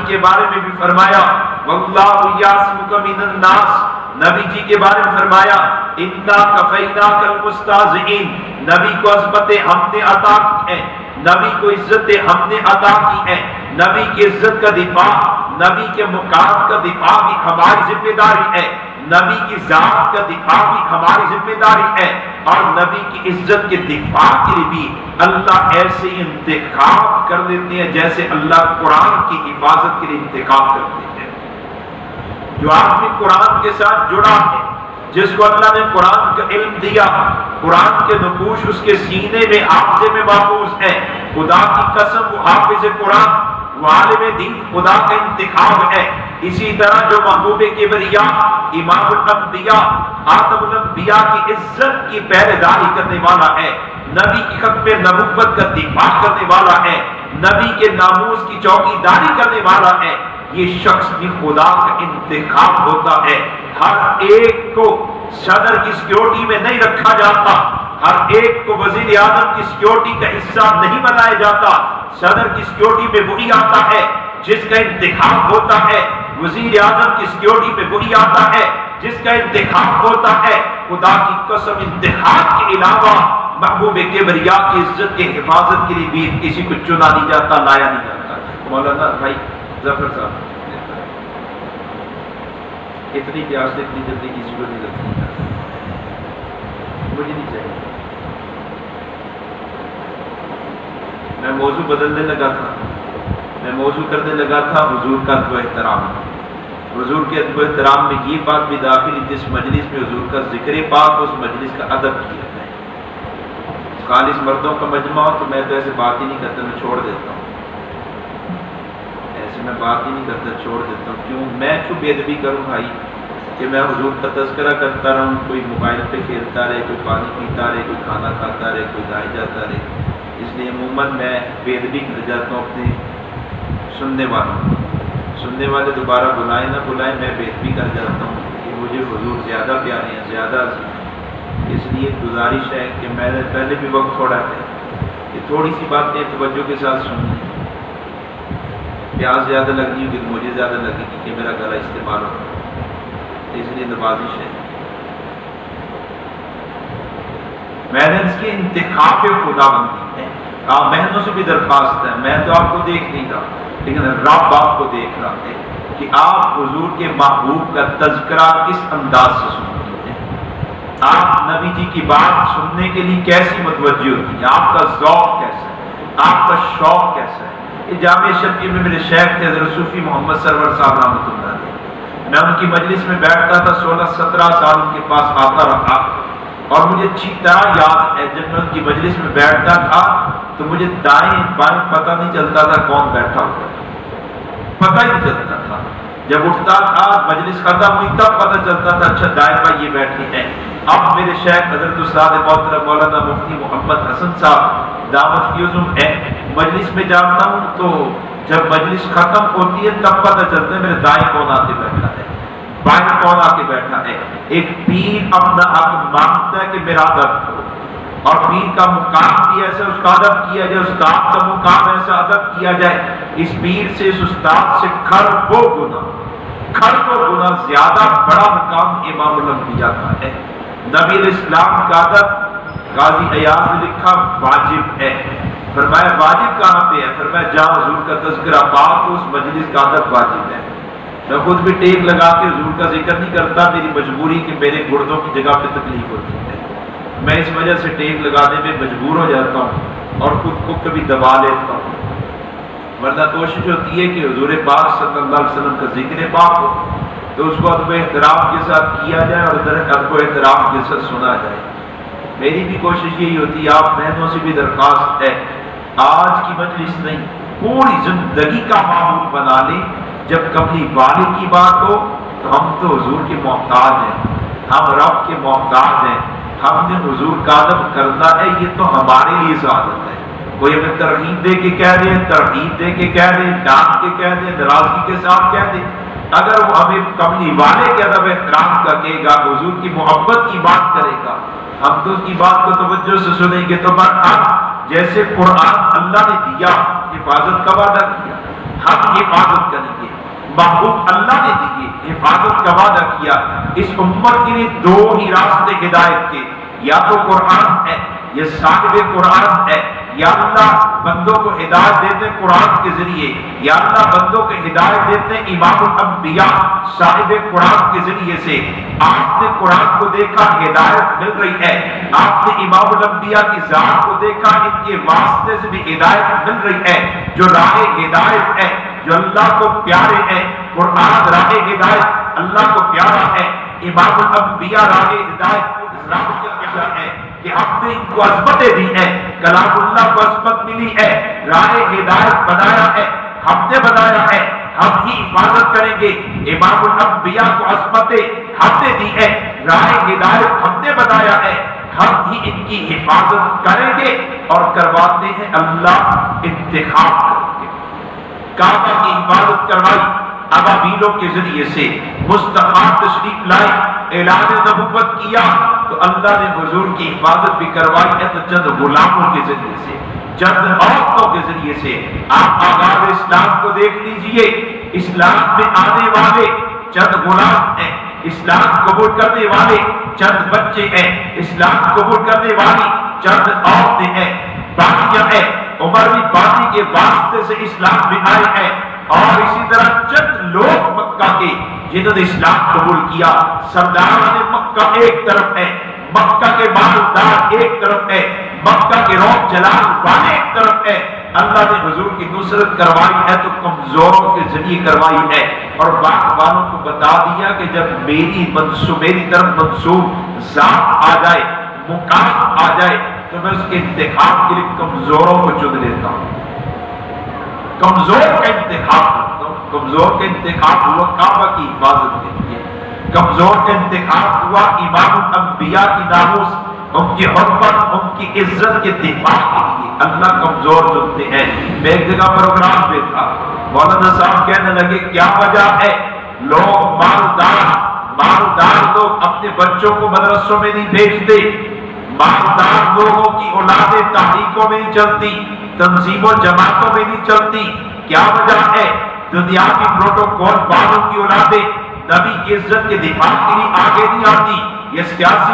Speaker 4: کے بارے میں بھی فرمایا واللہ یعصمک من الناس، نبی جی کے بارے میں فرمایا انا کفیناک المستہزئین، نبی کو عظمتیں ہم نے عطا کی ہیں، نبی کو عزتیں ہم نے عطا کی ہیں، نبی کی عزت کا دفاع، نبی کے مقام کا دفاع بھی ہماری ذمہ داری ہے، نبی کی ذات کا دفاع بھی ہماری ذمہ داری ہے۔ اور نبی کی عزت کے دفاع کے لیے بھی اللہ ایسے انتخاب کر دیتے ہیں جیسے اللہ قرآن کی حفاظت کے لیے انتخاب کرتے ہیں۔ جو آدمی قرآن کے ساتھ جڑا ہے، جس کو اللہ نے قرآن کا علم دیا، قرآن کے نقوش اس کے سینے میں حافظے میں محفوظ ہے، خدا کی قسم وہ حافظ قرآن، وہ عالم دین خدا کا انتخاب ہے۔ اسی طرح جو محبوب کبریاء، امام الانبیاء، خاتم الانبیاء کی عزت کی پہرے داری کرنے والا ہے، نبی کی ختم نبوت کا دفاع کرنے والا ہے، نبی کے ناموس کی چوکی داری کرنے والا ہے، یہ شخص بھی خدا کا انتخاب ہوتا ہے۔ ہر ایک کو صدر کی سیکیورٹی میں نہیں رکھا جاتا، ہر ایک کو وزیر اعظم کی سیکیورٹی کا حصہ نہیں بنایا جاتا۔ صدر کی سیکیورٹی میں وہی آتا ہے جس کا انتخاب ہوتا ہے، وزیر اعظم کی سیکیورٹی میں وہی آتا ہے جس کا انتخاب ہوتا ہے۔ خدا کی قسم انتخاب کے علاوہ محبوب کبریاء کی عزت کے حفاظت کے لیے بھی کسی کو چنا نہیں جاتا، لایا نہیں جاتا۔ مولانا بھائی ظفر صاحب، اتنی پیاس سے اتنی جلدی کسی کو نہیں لگتی، مجھے نہیں چاہیے۔ میں موضوع بدلنے لگا تھا، میں موضوع کرنے لگا تھا حضور کا ادب و احترام۔ حضور کے ادب و احترام میں یہ بات بھی داخل، جس مجلس میں حضور کا ذکر پاک، اس مجلس کا ادب کیا ہے۔ خالص مردوں کا مجمع ہو تو میں تو ایسے بات ہی نہیں کرتا، میں چھوڑ دیتا ہوں، ایسے میں بات ہی نہیں کرتا، چھوڑ دیتا ہوں۔ کیوں میں کیوں بے ادبی کروں بھائی کہ میں حضور کا تذکرہ کرتا رہوں، کوئی موبائل پہ کھیلتا رہے، کوئی پانی پیتا رہے، کوئی کھانا کھاتا رہے، کوئی دائیں جاتا رہے۔ اس لیے عموماً میں بے ادبی کر جاتا ہوں اپنے سننے والے دوبارہ بلائیں نہ بلائیں، میں بے ادبی کر جاتا ہوں کہ مجھے حضور زیادہ پیارے ہیں، زیادہ۔ اس لیے گزارش ہے کہ میں نے پہلے بھی وقت تھوڑا ہے کہ تھوڑی سی باتیں توجہ کے ساتھ سنیں۔ پیاس زیادہ لگنی ہوگی تو مجھے زیادہ لگے گی کہ میرا گلا استعمال ہو، اس لیے نوازش ہے۔ میں نے اس کے انتخاب خدا بندی ہے، آپ بہنوں سے بھی درخواست ہے، میں تو آپ کو دیکھ نہیں رہا لیکن رب آپ کو دیکھ رہا ہے کہ آپ حضور کے محبوب کا تذکرہ کس انداز سے سنتے ہیں، آپ نبی جی کی بات سننے کے لیے کیسی متوجہ ہوتی ہے، آپ کا ذوق کیسا ہے، آپ کا شوق کیسا ہے۔ یہ جامع شفیع میں میرے شیخ تھے حضرت صوفی محمد سرور صاحب رحمۃ اللہ علیہ، میں ان کی مجلس میں بیٹھتا تھا، 16-17 سال ان کے پاس آتا رہا، اور مجھے اچھی طرح یاد ہے جب میں ان کی مجلس میں بیٹھتا تھا تو مجھے دائیں بائیں پتہ نہیں چلتا تھا کون بیٹھا ہوا، پتہ ہی نہیں چلتا تھا۔ جب اٹھتا تھا مجلس ختم ہوئی تب پتہ چلتا تھا اچھا دائیں بائیں یہ بیٹھے ہیں۔ اب میرے شیخ حضرت استاد محترم مولانا مفتی محمد حسن صاحب دعوت فیوزم ہے، مجلس میں جاتا ہوں تو جب مجلس ختم ہوتی ہے تب پتہ چلتا ہے میرے دائیں کون آ کے بیٹھا ہے، بائیں کون آ کے بیٹھا ہے۔ ایک پیر اپنا حق مانگتا ہے کہ میرا ادب کرو، اور پیر کا مقام بھی ایسا اس کا ادب کیا جائے، استاد کا مقام ایسا ادب کیا جائے، اس پیر سے اس استاد سے کھربوں گنا زیادہ بڑا مقام امام الانبیاء کا ہے۔ نبی الاسلام کا ادب قاضی ایاز نے لکھا واجب ہے، فرمایا واجب کہاں پہ ہے، فرمایا جہاں حضور کا تذکرہ پاک اس مجلس کا ادب واجب ہے۔ میں خود بھی ٹیک لگا کے حضور کا ذکر نہیں کرتا، میری مجبوری کہ میرے گردوں کی جگہ پہ تکلیف ہوتی ہے، میں اس وجہ سے ٹیک لگانے میں مجبور ہو جاتا ہوں اور خود کو کبھی دبا لیتا ہوں، ورنہ کوشش ہوتی ہے کہ حضور پاک صلی اللہ علیہ وسلم کا ذکر پاک ہو تو اس کو ادب احترام کے ساتھ کیا جائے اور ادب احترام کے ساتھ سنا جائے۔ میری بھی کوشش یہی ہوتی ہے، آپ بہنوں سے بھی درخواست ہے آج کی مجلس نہیں پوری زندگی کا معمول بنا لیں، جب کبھی والد کی بات ہو تو ہم تو حضور کے محتاج ہیں، ہم رب کے محتاج ہیں، ہم نے حضور کا ادب کرنا ہے، یہ تو ہمارے لیے سعادت ہے۔ کوئی ہمیں ترغیب دے کے کہہ دے، ترغیب دے کے کہہ دے، ڈانٹ کے کہہ دے، ناراضگی کے ساتھ کہہ دے، اگر وہ ہمیں کملی والے کے ادب احترام کا کہے گا، حضور کی محبت کی بات کرے گا، ہم تو اس کی بات کو توجہ سے سنیں گے۔ تو جیسے قرآن اللہ نے دیا، حفاظت کا وعدہ کیا، ہم حفاظت کریں گے، محبوب اللہ نے دیے، حفاظت کا وعدہ کیا۔ اس امت کے لیے دو ہی راستے ہدایت کے، یا تو قرآن ہے یا صاحب قرآن ہے۔ یا اللہ بندوں کو ہدایت دیتے قرآن کے ذریعے، یا اللہ بندوں کو ہدایت دیتے امام الانبیاء صاحب قرآن کے ذریعے سے۔ آپ نے قرآن کو دیکھا، ہدایت مل رہی ہے، آپ نے امام الانبیاء کی ذات کو دیکھا، ان کے واسطے سے بھی ہدایت مل رہی ہے۔ جو راہ ہدایت ہے، جو اللہ کو پیارے ہیں، قرآن راہ ہدایت اللہ کو پیارا ہے، امام الانبیاء راہ ہدایت اسلام کو پیارا ہے، کہ ہم نے ان کو عظمتیں دی ہیں، کلام اللہ کو عظمت ملی ہے، راہ ہدایت بنایا ہے، ہم نے بنایا ہے، ہم ہی حفاظت کریں گے۔ امام الانبیاء کو عظمتیں ہم نے دی ہے، راہ ہدایت ہم نے بنایا ہے، ہم ہی ان کی حفاظت کریں گے اور کرواتے ہیں اللہ انتخاب کر کے۔ کعبہ کی حفاظت کروائی ابابیلوں کے ذریعے سے، مصطفیٰ تشریف لائے، اعلان نبوت کیا تو اللہ نے حضور کی حفاظت بھی کروائی ہے، تو چند غلاموں کے ذریعے سے، چند عورتوں کے ذریعے سے۔ آپ آغاز اسلام کو دیکھ لیجئے، اسلام میں آنے والے چند غلام ہیں، اسلام قبول کرنے والے چند بچے ہیں، اسلام قبول کرنے والی چند عورتیں ہیں، باقیہ ہیں، عمر بن باقی کے واسطے سے اسلام میں آئے ہیں، اور اسی طرح چند لوگ مکہ کے جنہوں نے اسلام قبول کیا۔ سرداران مکہ ایک طرف ہے، مکہ کے مالدار ایک طرف ہے، مکہ کے روب جلال والے ایک طرف ہے۔ اللہ نے حضور کی نصرت کروائی ہے تو کمزوروں کے ذریعے کروائی ہے، اور باقی والوں کو بتا دیا کہ جب میری طرف منسوب ذات آ جائے، مقام آ جائے، تو میں اس کے انتخاب کے لیے کمزوروں کو چن لیتا ہوں، کمزور کا انتخاب کرتا ہوں۔ کمزور کا انتخاب ہوا کعبہ کی حفاظت کے لیے، کمزور کا انتخاب ہوا امام الانبیاء کی ناموس، ان کی حرمت، ان کی عزت کے دفاع کے لیے۔ اللہ کمزور چنتے ہیں۔ میں ایک جگہ پروگرام پہ تھا، مولانا صاحب کہنے لگے کیا وجہ ہے لوگ مالدار لوگ اپنے بچوں کو مدرسوں میں نہیں بھیجتے، مالدار لوگوں کی اولادیں تحریکوں میں نہیں چلتی، تنظیموں جماعتوں میں نہیں چلتی، کیا وجہ ہے؟ دنیاوی پروٹوکول والوں کی اولادیں نبی کی عزت کے دفاع کے لیے آگے نہیں آتی۔ یہ سیاسی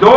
Speaker 4: 2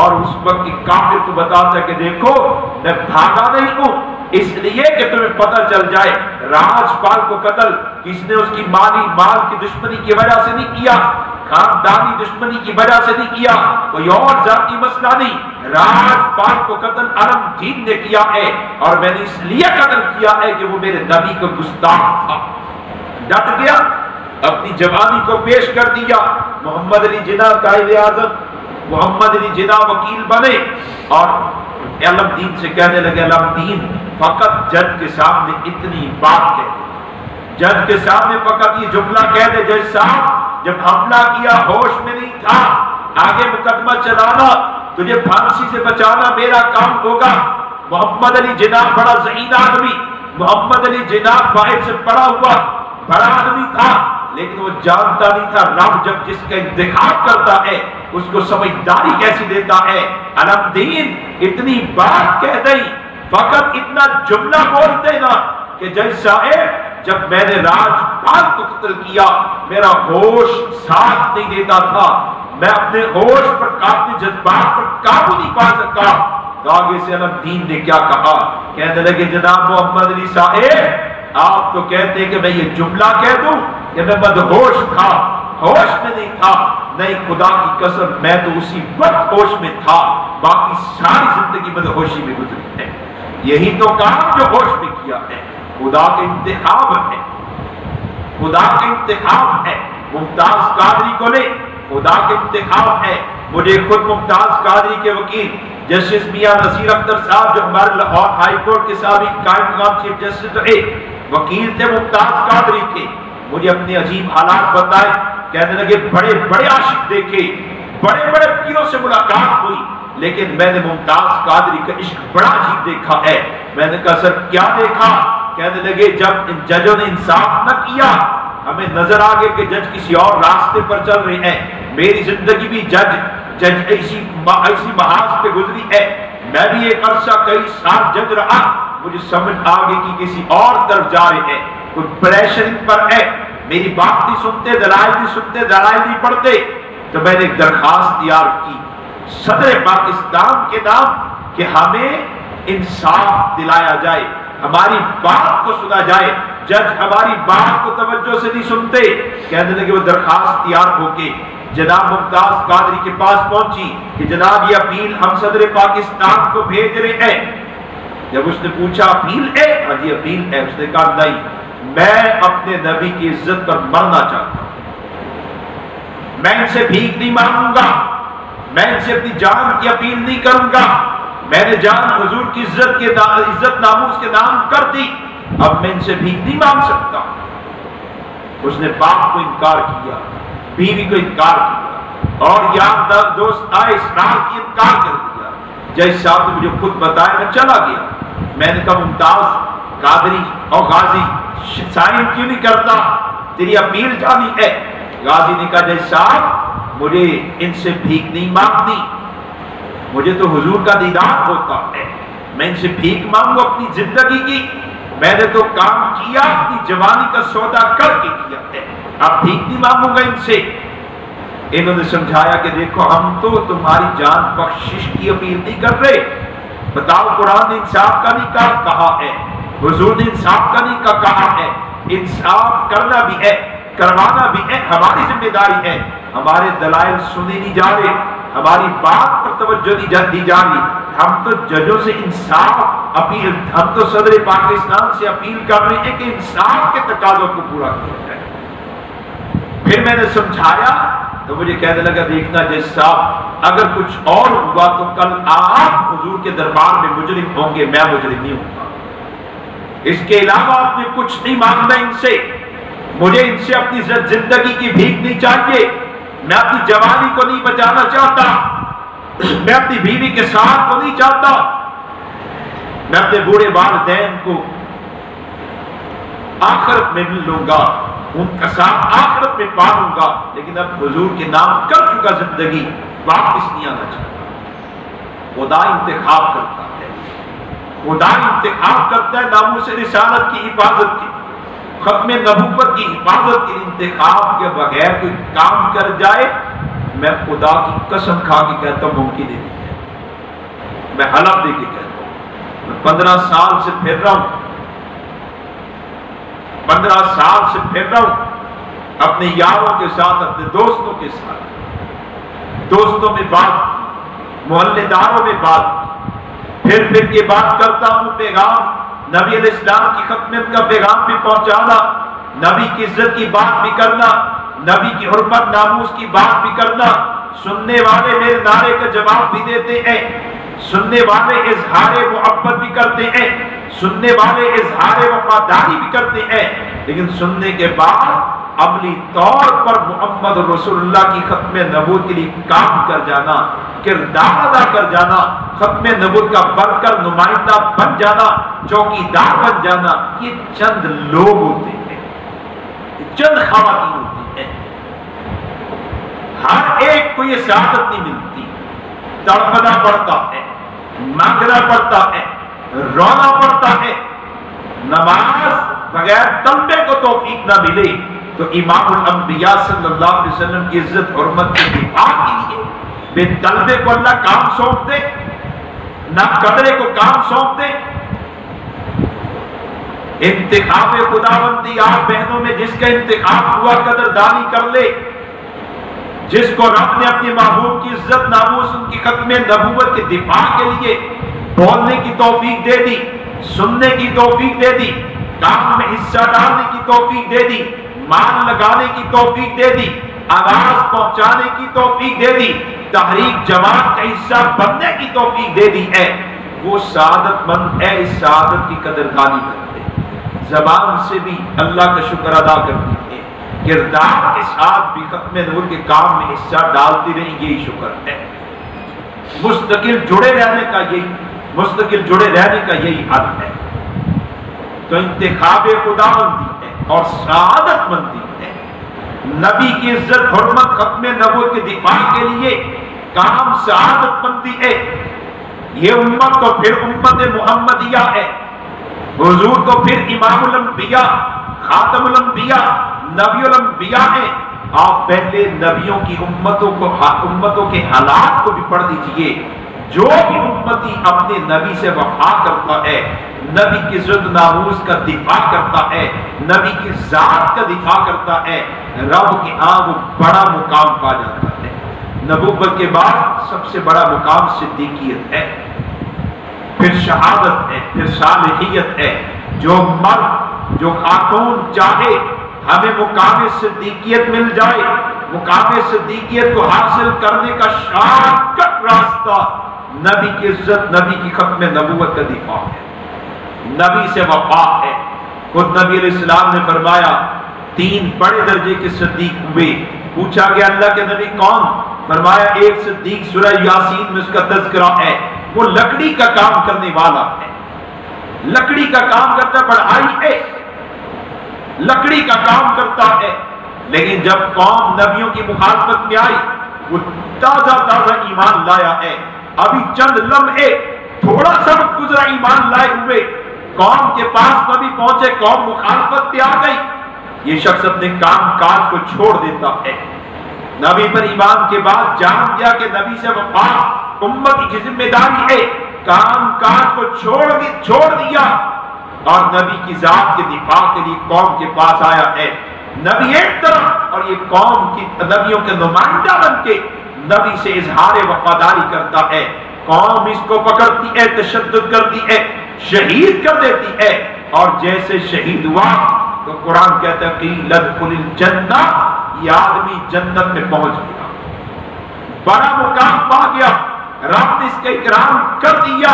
Speaker 4: اور اس وقت کی کافر کو بتاتا کہ دیکھو میں بھاگا نہیں ہوں، اس لیے کہ تمہیں پتہ چل جائے راجپال کو قتل کس نے اس کی مال کی دشمنی کی وجہ سے نہیں کیا، خاندانی دشمنی کی وجہ سے نہیں کیا، کوئی اور ذاتی مسئلہ نہیں، راجپال کو قتل علم دین نے کیا ہے، اور میں نے اس لیے قتل کیا ہے کہ وہ میرے نبی کا گستاخ تھا۔ ڈٹ گیا، اپنی جوانی کو پیش کر دیا۔ محمد علی جناح قائد اعظم، محمد علی جناح وکیل بنے اور علم دین سے کہنے لگے علم دین فقط جج کے سامنے اتنی بات کہہ دے، جج کے سامنے فقط یہ جملہ کہہ دے جج صاحب جب حملہ کیا ہوش میں نہیں تھا، آگے مقدمہ چلانا تجھے پھانسی سے بچانا میرا کام ہوگا۔ محمد علی جناح بڑا ذہین آدمی، محمد علی جناح باہر سے پڑا ہوا بڑا آدمی تھا، لیکن وہ جانتا نہیں تھا رب جب جس کا انتخاب کرتا ہے اس کو سمجھداری کیسی دیتا ہے۔ علم دین اتنی بات کہہ دئی، فقط اتنا جملہ بول دینا کہ جج صاحب جب میں نے راجپال کو قتل کیا میرا ہوش ساتھ نہیں دیتا تھا، میں اپنے ہوش پر اپنے جذبات پر قابو نہیں پا سکا۔ تو آگے سے علم دین نے کیا کہا، کہنے لگے جناب محمد علی صاحب آپ تو کہتے ہیں کہ میں یہ جملہ کہہ دوں کہ میں مدہوش تھا، ہوش میں نہیں تھا، نہیں خدا کی قسم میں تو اسی وقت ہوش میں تھا، باقی ساری زندگی مدہوشی میں گزری ہے۔ یہی تو کام جو ہوش میں کیا ہے، خدا کا انتخاب ہے، خدا کا انتخاب ہے۔ ممتاز قادری کو لے، خدا کا انتخاب ہے۔ مجھے خود ممتاز قادری کے وکیل جسٹس میاں نصیر اختر صاحب جو ہمارے لاہور ہائی کورٹ کے سابق قائم مقام چیف جسٹس رہے، وکیل تھے ممتاز قادری کے، مجھے اپنے عجیب حالات بتائے، کہنے لگے بڑے بڑے عاشق دیکھے، بڑے بڑے پیروں سے ملاقات ہوئی، لیکن میں نے ممتاز قادری کا عشق بڑا عجیب دیکھا ہے۔ میں نے کہا سر کیا دیکھا؟ کہنے لگے جب ان ججوں نے انصاف نہ کیا ہمیں نظر آ گیا کہ جج کسی اور راستے پر چل رہے ہیں، میری زندگی بھی جج ایسی محاذ پہ گزری ہے، میں بھی ایک عرصہ کئی سال جج رہا، مجھے سمجھ آ گئی کہ کسی اور طرف جا رہے ہیں، کوئی پریشر ان پر ہے، میری بات نہیں سنتے، دلائل نہیں سنتے، دلائل نہیں پڑھتے۔ تو میں نے ایک درخواست تیار کی صدر پاکستان کے نام کہ ہمیں انصاف دلایا جائے، ہماری بات کو سنا جائے، جج ہماری بات کو توجہ سے نہیں سنتے۔ کہنے لگے وہ درخواست تیار ہو کے جناب ممتاز قادری کے پاس پہنچی کہ جناب یہ اپیل ہم صدر پاکستان کو بھیج رہے ہیں۔ جب اس نے پوچھا اپیل ہے؟ ہاں جی اپیل ہے۔ اس نے کہا نہیں، میں اپنے نبی کی عزت پر مرنا چاہتا ہوں، میں ان سے بھیک نہیں مانگوں گا، میں ان سے اپنی جان کی اپیل نہیں کروں گا، میں نے جان حضور کی عزت ناموس کے نام کر دی، اب میں ان سے بھیک نہیں مانگ سکتا۔ اس نے باپ کو انکار کیا، بیوی کو انکار کیا، اور یار دوست آئے اسرار کی انکار کر دیا۔ جج صاحب نے مجھے خود بتایا، میں چلا گیا، میں نے کہا ممتاز قادری اور غازی سائن کیوں نہیں کرتا، تیری اپیل جانی ہے۔ غازی نے کہا جج صاحب مجھے ان سے بھیک نہیں مانگنی، مجھے تو حضور کا دیدار ہوتا ہے، میں ان سے بھیک مانگوں اپنی زندگی کی، میں نے تو کام کیا اپنی جوانی کا سودا کر کے کیا ہے، اب بھیک نہیں مانگوں گا ان سے۔ انہوں نے سمجھایا کہ دیکھو ہم تو تمہاری جان بخشش کی اپیل نہیں کر رہے، بتاؤ قرآن نے انصاف کا نہیں کہا ہے، حضور نے انصاف کا نہیں کہا ہے، انصاف کرنا بھی ہے کروانا بھی ہے، ہماری ذمہ داری ہے، ہمارے دلائل سنے نہیں جا رہے، ہماری بات پر توجہ نہیں دی جا رہی، ہم تو ججوں سے انصاف اپیل، ہم تو صدر پاکستان سے اپیل کر رہے ہیں کہ انصاف کے تقاضوں کو پورا کیا جائے۔ پھر میں نے سمجھایا تو مجھے کہنے لگا دیکھنا جج صاحب اگر کچھ اور ہوا تو کل آپ حضور کے دربار میں مجرم ہوں گے، میں مجرم نہیں ہوں گا، اس کے علاوہ آپ نے کچھ نہیں مانگنا ان سے، مجھے ان سے اپنی زندگی کی بھیک نہیں چاہیے، میں اپنی جوانی کو نہیں بچانا چاہتا، میں اپنی بیوی کے ساتھ کو نہیں چاہتا، میں اپنے بوڑھے والدین کو آخرت میں مل لوں گا، ان کا ساتھ آخرت میں پا لوں گا، لیکن اب حضور کے نام کر چکا زندگی واپس نہیں آنا چاہتا۔ خدا انتخاب کرتا ہے، خدا انتخاب کرتا ہے ناموس رسالت کی حفاظت کی، ختم نبوت کی حفاظت کے انتخاب کے بغیر کوئی کام کر جائے، میں خدا کی قسم کھا کے کہتا ہوں ممکن نہیں ہے۔ میں حلف دے کے کہتا ہوں، میں 15 سال سے پھر رہا ہوں، 15 سال سے پھر رہا ہوں اپنے یاروں کے ساتھ، اپنے دوستوں کے ساتھ، دوستوں میں بات، محلے داروں میں بات، پھر کے بات کرتا ہوں، پیغام نبی علیہ السلام کی خدمت کا پیغام بھی پہنچانا، نبی کی عزت کی بات بھی کرنا، نبی کی حرمت ناموس کی بات بھی کرنا، سننے والے میرے نعرے کا جواب بھی دیتے ہیں، سننے والے اظہار محبت بھی کرتے ہیں، سننے والے اظہار وفاداری بھی کرتے ہیں، لیکن سننے کے بعد عملی طور پر محمد رسول اللہ کی ختم نبوت کے لیے کام کر جانا، کردار ادا کر جانا، ختم نبوت کا بڑھ کر نمائندہ بن جانا، چوکیدار بن جانا، یہ چند لوگ ہوتے ہیں، چند خواتین ہوتی ہیں، ہر ایک کو یہ سعادت نہیں ملتی، تڑپنا پڑتا ہے، مانگنا پڑتا ہے، رونا پڑتا ہے، نماز بغیر تلبے کو توفیق نہ ملے تو امام الانبیاء صلی اللہ علیہ وسلم کی عزت حرمت کے دفاع کے لیے بے طلبے کو اللہ کام سونپ دے، نہ قدرے کو کام سونپ دے۔ انتخاب خداوندی آپ بہنوں میں جس کا انتخاب ہوا قدردانی کر لے، جس کو رب نے اپنے محبوب کی عزت ناموس ان کی ختم نبوت کے دفاع کے لیے بولنے کی توفیق دے دی، سننے کی توفیق دے دی، کام میں حصہ ڈالنے کی توفیق دے دی، مان لگانے کی توفیق دے دی، آواز پہنچانے کی توفیق دے دی، تحریک جماعت کا حصہ بننے کی توفیق دے دی ہے، وہ سعادت مند ہے، اس سعادت کی قدردانی کرتے ہیں، زبان سے بھی اللہ کا شکر ادا کرتی ہے، کردار کے ساتھ بھی ختم نور کے کام میں حصہ ڈالتی رہی، یہی شکر ہے، مستقل جڑے رہنے کا یہی حل ہے۔ تو انتخاب خداوندی ہے اور سعادت مندی ہے، نبی کی عزت حرمت ختم نبوت کے دفاع کے لیے کام سعادت مندی ہے۔ یہ امت تو پھر امت محمدیہ ہے، حضور تو پھر امام الانبیاء، خاتم الانبیاء، نبی الانبیاء ہیں۔ آپ پہلے نبیوں کی امتوں کے حالات کو بھی پڑھ دیجئے۔ جو بھی امتی اپنے نبی سے وفا کرتا ہے، نبی کی عزت ناموس کا دفاع کرتا ہے، نبی کی ذات کا دفاع کرتا ہے، رب کے ہاں وہ بڑا مقام پا جاتا ہے۔ نبوت کے بعد سب سے بڑا مقام صدیقیت ہے، پھر شہادت ہے، پھر صالحیت ہے۔ جو مرد جو خاتون چاہے ہمیں مقام صدیقیت مل جائے، مقام صدیقیت کو حاصل کرنے کا شارٹ کٹ راستہ نبی کی عزت، نبی کی ختم نبوت کا دفاع ہے، نبی سے وفا ہے۔ خود نبی علیہ السلام نے فرمایا 3 بڑے درجے کے صدیق ہوئے۔ پوچھا گیا اللہ کے نبی کون؟ فرمایا ایک صدیق سورہ یاسین میں اس کا تذکرہ ہے، وہ لکڑی کا کام کرنے والا ہے، لکڑی کا کام کرتا ہے، بڑھائی ہے، لکڑی کا کام کرتا ہے، لیکن جب قوم نبیوں کی مخالفت میں آئی وہ تازہ ایمان لایا ہے، ابھی چند لمحے تھوڑا سا گزرا ایمان لائے ہوئے قوم کے پاس نبی پہنچے، قوم مخالفت پہ آ گئی، یہ شخص اپنے کام کاج کو چھوڑ دیتا ہے۔ نبی پر ایمان کے بعد جان گیا کہ نبی سے وفا امت کی ذمہ داری ہے، کام کاج کو چھوڑ دیا اور نبی کی ذات کے دفاع کے لیے قوم کے پاس آیا ہے۔ نبی ایک طرف اور یہ قوم کی نبیوں کے نمائندہ بن کے نبی سے اظہار وفاداری کرتا ہے، قوم اس کو پکڑتی ہے، تشدد کرتی ہے، شہید کر دیتی ہے، اور جیسے شہید ہوا تو قرآن کہتا ہے قیل ادخل الجنہ، یہ آدمی جنت میں پہنچ گیا، بڑا مقام پا گیا، رب نے اس کا اکرام کر دیا۔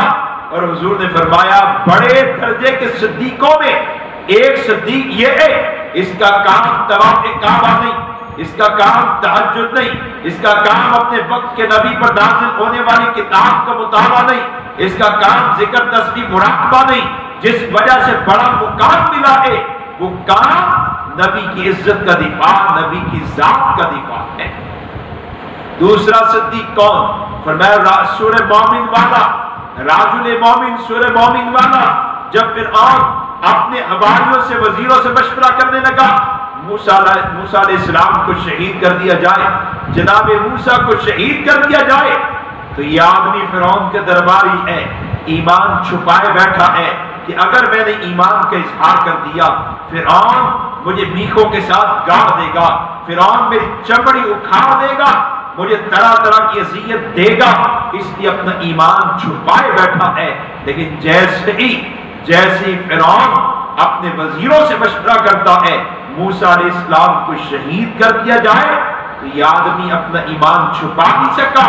Speaker 4: اور حضور نے فرمایا بڑے درجے کے صدیقوں میں ایک صدیق یہ ہے، اس کا کام طواف کعبہ نہیں، اس کا کام تہجد نہیں، اس کا کام اپنے وقت کے نبی پر نازل ہونے والی کتاب کا مطالعہ نہیں، اس کا کام ذکر تسبیح مراقبہ نہیں، جس وجہ سے بڑا مقام ملا ہے وہ کام نبی کی عزت کا دفاع، نبی کی ذات کا دفاع ہے۔ دوسرا صدیق کون؟ فرمایا سورہ مومن والا، راجل مومن، سورہ مومن والا۔ جب فرعون اپنے حواریوں سے وزیروں سے مشورہ کرنے لگا موسیٰ علیہ السلام کو شہید کر دیا جائے، جناب موسیٰ کو شہید کر دیا جائے، تو یہ آدمی فرعون کے درباری ہے، ایمان چھپائے بیٹھا ہے کہ اگر میں نے ایمان کا اظہار کر دیا فرعون مجھے میخوں کے ساتھ گاڑ دے گا، فرعون میری چمڑی اکھاڑ دے گا، مجھے طرح طرح کی اذیت دے گا، اس لیے اپنا ایمان چھپائے بیٹھا ہے۔ لیکن جیسے ہی فرعون اپنے وزیروں سے مشورہ کرتا ہے موسیٰ علیہ السلام کو شہید کر دیا جائے، تو یہ آدمی اپنا ایمان چھپا نہیں سکا۔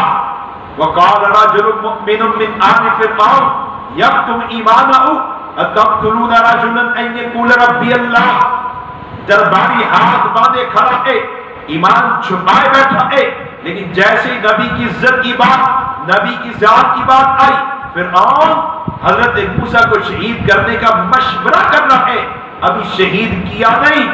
Speaker 4: وَقَالَ رَجُلٌ مُؤْمِنٌ مِّنْ آلِ فِرْعَوْنَ يَكْتُمُ إِيمَانَهُ أَتَقْتُلُونَ رَجُلًا أَن يَقُولَ رَبِّيَ اللَّهُ۔ درباری ہاتھ باندھے کھڑا ہے، ایمان چھپائے بیٹھا ہے، لیکن جیسے ہی نبی کی عزت کی بات، نبی کی ذات کی بات آئی، فرعون حضرت موسیٰ کو شہید کرنے کا مشورہ کر رہا ہے، ابھی شہید کیا نہیں،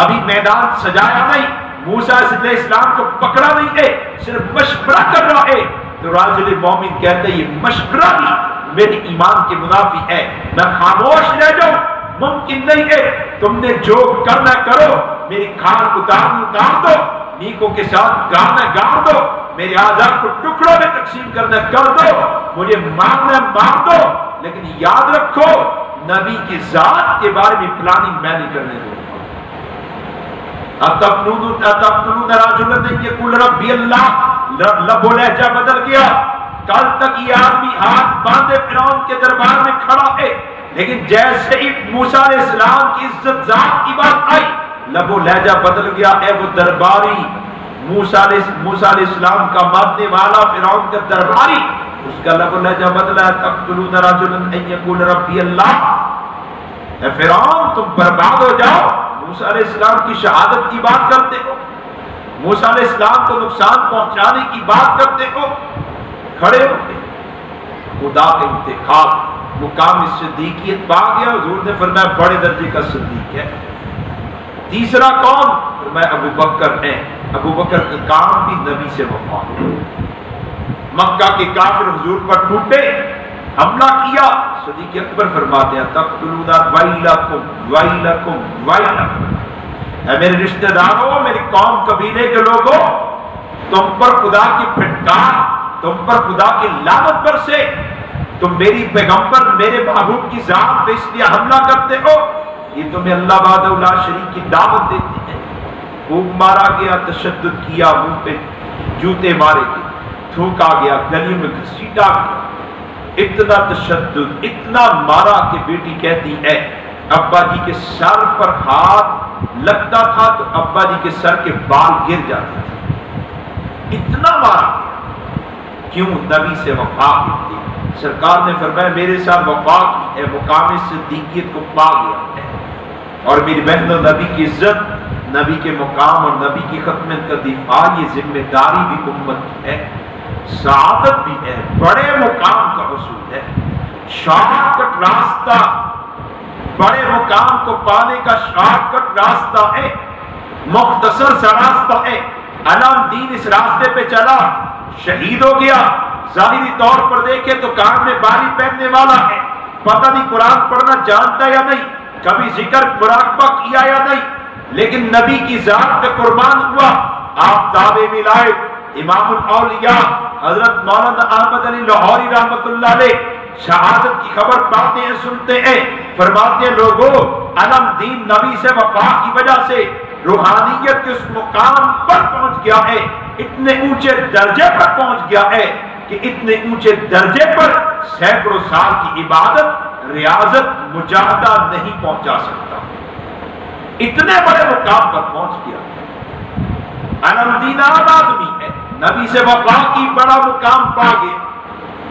Speaker 4: ابھی میدان سجایا نہیں، موسیٰ علیہ السلام کو پکڑا نہیں ہے، صرف مشورہ کر رہا ہے۔ تو راجل مومن کہتے ہیں یہ مشورہ بھی میرے ایمان کے منافی ہے، میں خاموش رہ جاؤں ممکن نہیں ہے، تم نے جو کرنا کرو، میری کھال اتار دو، نیکوں کے ساتھ گانا گاڑ دو، میرے اعضاء کو ٹکڑوں میں تقسیم کرنا کر دو، مجھے مارنا مار دو، لیکن یاد رکھو نبی کی ذات کے بارے میں پلاننگ میں نہیں کرنے دوں گا۔ اتقتلون رجلا ان یقول ربی اللہ، لب و لہجہ بدل گیا۔ کل تک یہ آدمی ہاتھ باندھے فرعون کے دربار میں کھڑا ہے، لیکن جیسے ہی موسیٰ علیہ السلام کی عزت ذات کی بات آئی لب و لہجہ بدل گیا ہے۔ وہ درباری موسیٰ علیہ السلام کا ماننے والا فرعون کا درباری، اس کا لب و لہجہ بدلا ہے۔ تقتلون رجلا ان یقول ربی اللہ، اے فرعون تم برباد ہو جاؤ، موسیٰ علیہ السلام کی شہادت کی بات کرتے ہو، موسیٰ علیہ السلام کو نقصان پہنچانے کی بات کرتے ہو، کھڑے ہوتے خدا کے انتخاب مقام صدیقیت پا گیا۔ حضور نے فرمایا بڑے درجے کا صدیق ہے۔ تیسرا کون؟ فرمایا ابو بکر ہے۔ ابو بکر کا کام بھی نبی سے وفا ہے۔ مکہ کے کافر حضور پر ٹوٹے، حملہ کیا، صدیق اکبر فرماتے ہیں تقتلون ویلکم ویلکم ویلکم، اے میرے رشتہ داروں، میری قوم قبیلے کے لوگوں، تم پر خدا کی پھٹکار، تم پر خدا کی لعنت برسے، تم میری پیغمبر میرے محبوب کی ذات پہ اس لیے حملہ کرتے ہو، یہ تمہیں اللہ وحدہ لا شریک کی دعوت دیتی ہے۔ خوب مارا گیا، تشدد کیا، منہ پہ جوتے مارے گئے، تھوکا گیا، گلیوں میں گھسیٹا گیا، اتنا تشدد، اتنا مارا کہ بیٹی کہتی ہے ابا جی کے سر پر ہاتھ لگتا تھا تو ابا جی کے سر کے بال گر جاتے تھے، اتنا مارا گیا۔ کیوں؟ نبی سے وفا کی تھی۔ سرکار نے فرمایا میرے ساتھ وفا کی ہے، مقام صدیقیت کو پا گیا ہے، اور میری بہنوں نبی کی عزت، نبی کے مقام اور نبی کی خدمت کا دفاع، یہ ذمہ داری بھی امت کی ہے، سعادت بھی ہے، بڑے مقام کا حصول ہے، شارٹ کٹ راستہ، بڑے مقام کو پانے کا شارٹ کٹ راستہ ہے، مختصر سا راستہ ہے۔ علم دین اس راستے پہ چلا، شہید ہو گیا، ظاہری طور پر دیکھے تو کان میں بالی پہننے والا ہے، پتہ نہیں قرآن پڑھنا جانتا یا نہیں، کبھی ذکر مراقبہ کیا یا نہیں، لیکن نبی کی ذات پہ قربان ہوا۔ آپ دعوے میں لائے، امام الاولیاء حضرت مولانا احمد علی لاہوری رحمت اللہ علیہ شہادت کی خبر پاتے ہیں، سنتے ہیں، فرماتے ہیں لوگوں علم دین نبی سے وفا کی وجہ سے روحانیت کے اس مقام پر پہنچ گیا ہے، اتنے اونچے درجے پر پہنچ گیا ہے کہ اتنے اونچے درجے پر سینکڑوں سال کی عبادت، ریاضت، مجاہدہ نہیں پہنچا سکتا، اتنے بڑے مقام پر پہنچ گیا۔ علم دین عام آدمی ہے، نبی سے وفا کی بڑا مقام پا گیا۔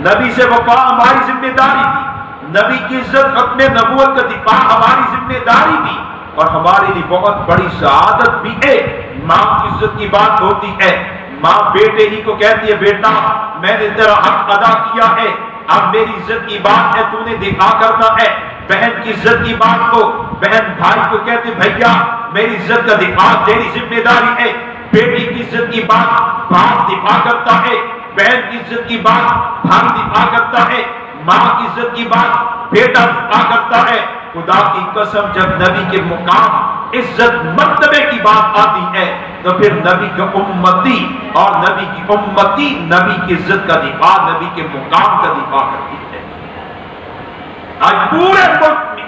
Speaker 4: نبی سے وفا ہماری ذمہ داری تھی، نبی کی عزت ختم نبوت کا دفاع ہماری ذمہ داری تھی، اور ہمارے لیے بہت بڑی سعادت بھی ہے۔ ماں کی عزت کی بات ہوتی ہے، ماں بیٹے ہی کو کہتی ہے بیٹا میں نے تیرا حق ادا کیا ہے، اب میری عزت کی بات ہے، تو نے دفاع کرنا ہے۔ بہن کی عزت کی بات کو بہن بھائی کو کہتے بھیا میری عزت کا دفاع تیری ذمہ داری ہے۔ بیٹی کی عزت کی بات باپ دفاع کرتا ہے، بہن کی عزت کی بات بھائی دفاع کرتا ہے، ماں کی عزت کی بات بیٹا دفاع کرتا ہے۔ خدا کی قسم جب نبی کے مقام عزت مرتبے کی بات آتی ہے تو پھر نبی کا امتی اور نبی کی امتی نبی کی عزت کا دفاع، نبی کے مقام کا دفاع کرتی ہے۔ آج پورے ملک میں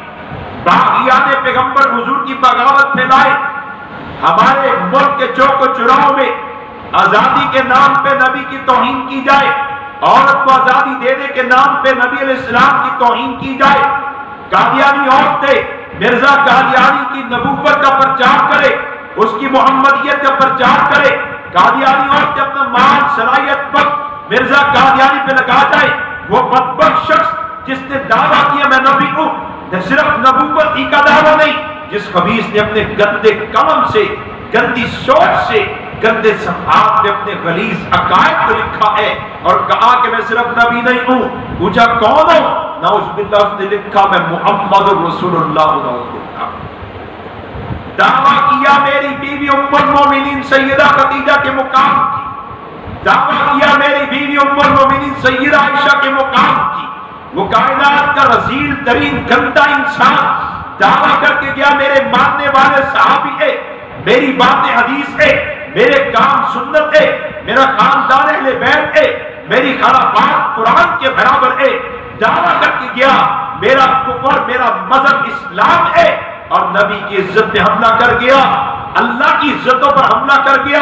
Speaker 4: باغیان پیغمبر حضور کی بغاوت پھیلائے، ہمارے ملک کے چوک و چوراہوں میں آزادی کے نام پہ نبی کی توہین کی جائے، عورت کو آزادی دینے کے نام پہ نبی علیہ السلام کی توہین کی جائے، قادیانی عورتیں مرزا قادیانی کی نبوت کا پرچار کرے، اس کی محمدیت کا پرچار کرے، قادیانی عورتیں اپنا مال صلاحیت وقت مرزا قادیانی پہ لگا جائے، وہ بدبخت شخص جس نے دعویٰ کیا میں نبی ہوں، نہ صرف نبوت ہی کا دعویٰ نہیں، جس خبیث نے اپنے گندے قلم سے، گندی سوچ سے، گندے صفحات میں اپنے غلیظ عقائد کو لکھا ہے اور کہا کہ میں صرف نبی نہیں ہوں، پوچھا کون ہوں؟ نعوذ باللہ اس نے لکھا میں محمد رسول اللہ ہوں۔ دعویٰ کیا میری بیوی ام المومنین سیدہ خدیجہ کے مقام کی، دعویٰ کیا میری بیوی ام المومنین سیدہ عائشہ کے مقام کی، وہ کائنات کا رذیل ترین گندا انسان دعویٰ کر کے گیا میرے ماننے والے صحابی ہے، میری باتیں حدیث ہے، میرے کام سنت ہے، میرا خاندان اہل بیت ہے، میری خرافات قرآن کے برابر ہے، دعویٰ کر کے گیا میرا کفر، میرا مذہب اسلام ہے، اور نبی کی عزت پہ حملہ کر گیا، اللہ کی عزتوں پر حملہ کر گیا،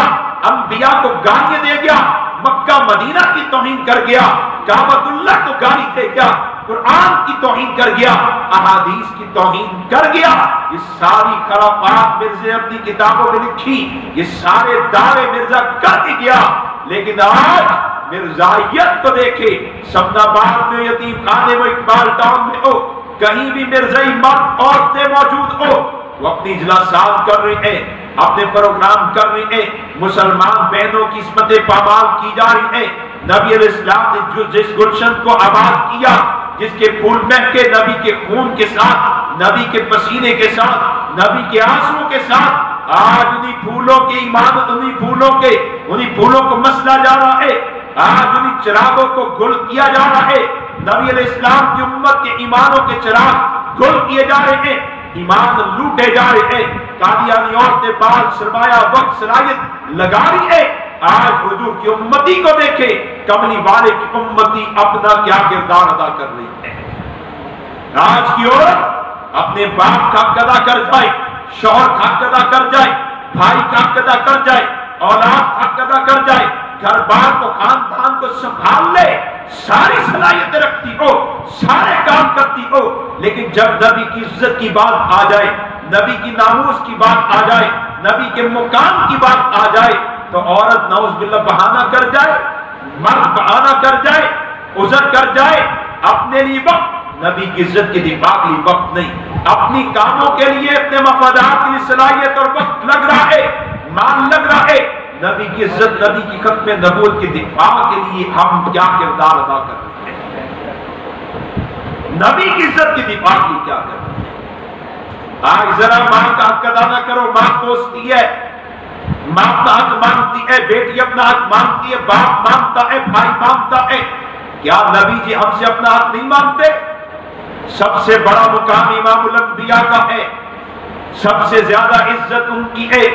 Speaker 4: انبیاء کو گالیاں دے گیا، مکہ مدینہ کی توہین کر گیا، کعبۃ اللہ کو گالی دے گیا، قرآن کی توہین کر گیا، احادیث کی توہین کر گیا۔ یہ ساری خرافات مرزا نے اپنی کتابوں میں لکھی، یہ سارے دعوے مرزا کر کے گیا، لیکن آج مرزائیت کو دیکھے، سمنا باد میں، یتیم خانے میں، اقبال ٹاؤن میں ہو، کہیں بھی مرزائی مرد عورتیں موجود ہو، وہ اپنی اجلاسات کر رہے ہیں، اپنے پروگرام کر رہے ہیں، مسلمان بہنوں کی عصمتیں پامال کی جا رہی ہیں۔ نبی علیہ السلام نے جو جس گلشن کو آباد کیا، جس کے پھول مہکے نبی کے خون کے ساتھ، نبی کے پسینے کے ساتھ، نبی کے آنسوں کے ساتھ، آج انہی پھولوں کی عمارت، انہی پھولوں کو مسلا جا رہا ہے، آج انہی چراغوں کو گل کیا جا رہا ہے۔ نبی علیہ السلام کی امت کے ایمانوں کے چراغ گل کیے جا رہے ہیں، ایمان لوٹے جا رہے ہیں، قادیانی عورتیں بال سرمایہ وقت صلاحیت لگا رہی ہے۔ آج حضور کی امتی کو دیکھے، کملی والے کی امتی اپنا کیا کردار ادا کر رہی ہے۔ آج کی عورت اپنے باپ کا حق ادا کر جائے، شوہر کا حق ادا کر جائے، بھائی کا حق ادا کر جائے، اولاد کا حق ادا کر جائے، گھر بار کو، خاندان کو سنبھال لے، ساری صلاحیتیں رکھتی ہو، سارے کام کرتی ہو، لیکن جب نبی کی عزت کی بات آ جائے، نبی کی ناموس کی بات آ جائے، نبی کے مقام کی بات آ جائے، تو عورت نعوذ باللہ بہانہ کر جائے، مرد بہانہ کر جائے، عذر کر جائے، اپنے لیے وقت، نبی کی عزت کے دفاع کے لیے وقت نہیں، اپنی کاموں کے لیے، اپنے مفادات کے لیے صلاحیت اور وقت لگ رہا ہے، مال لگ رہا ہے۔ نبی کی عزت، نبی کی ختم نبوت کے دفاع کے لیے ہم کیا کردار ادا کر رہے ہیں؟ نبی کی عزت کے دفاع کے لیے کیا کر رہے ہیں؟ آج ذرا ماں کا حق ادا نہ کرو، ماں کوستی ہے، ماں اپنا حق مانگتی ہے، بیٹی اپنا حق مانگتی ہے، باپ مانگتا ہے، بھائی مانگتا ہے، کیا نبی جی ہم سے اپنا حق نہیں مانگتے؟ سب سے بڑا مقام امام الانبیاء کا ہے، سب سے زیادہ عزت ان کی ہے،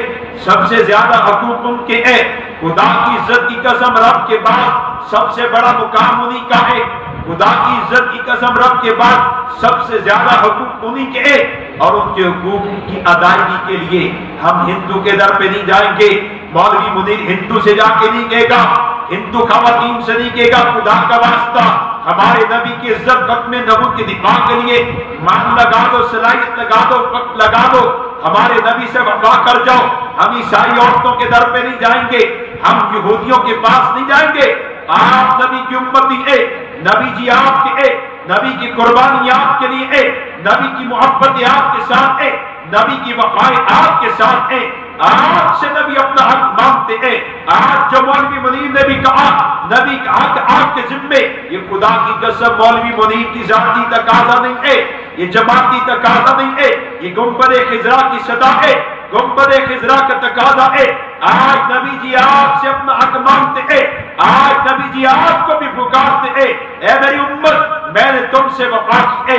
Speaker 4: سب سے زیادہ حقوق ان کے ہے، خدا کی عزت کی قسم رب کے بعد سب سے بڑا مقام انہی کا ہے، خدا کی عزت کی قسم رب کے بعد سب سے زیادہ حقوق انہی کے ہیں، اور ان کے حقوق کی ادائیگی کے لیے ہم ہندو کے در پہ نہیں جائیں گے، مولوی منیر ہندو سے جا کے نہیں کہے گا، ہندو خواتین سے نہیں کہے گا، خدا کا واسطہ ہمارے نبی کی عزت ختم نبوت کے دفاع کے لیے مان لگا دو، صلاحیت لگا دو، وقت لگا دو، ہمارے نبی سے وفا کر جاؤ۔ ہم عیسائی عورتوں کے در پہ نہیں جائیں گے، ہم یہودیوں کے پاس نہیں جائیں گے، آپ نبی کی امتی ہے، نبی جی آپ کے ہے، نبی کی قربانی آپ کے لیے ہے، نبی کی محبت آپ کے ساتھ ہے، نبی کی وفائیں آپ کے ساتھ ہے، آپ سے نبی اپنا حق مانگتے ہیں۔ آج جو مولوی منیر نے بھی کہا نبی کا حق آپ کے ذمے، یہ خدا کی قسم مولوی منیر کی ذاتی تقاضا نہیں ہے، یہ جماعتی تقاضا نہیں ہے، یہ گنبد خضرا کی صدا ہے، گنبد خضرا کا تقاضا ہے۔ آج نبی جی آپ سے اپنا حق مانگتے ہیں، آج نبی جی آپ کو بھی پکارتے ہیں، اے میری امت میں نے تم سے وفا کی ہے،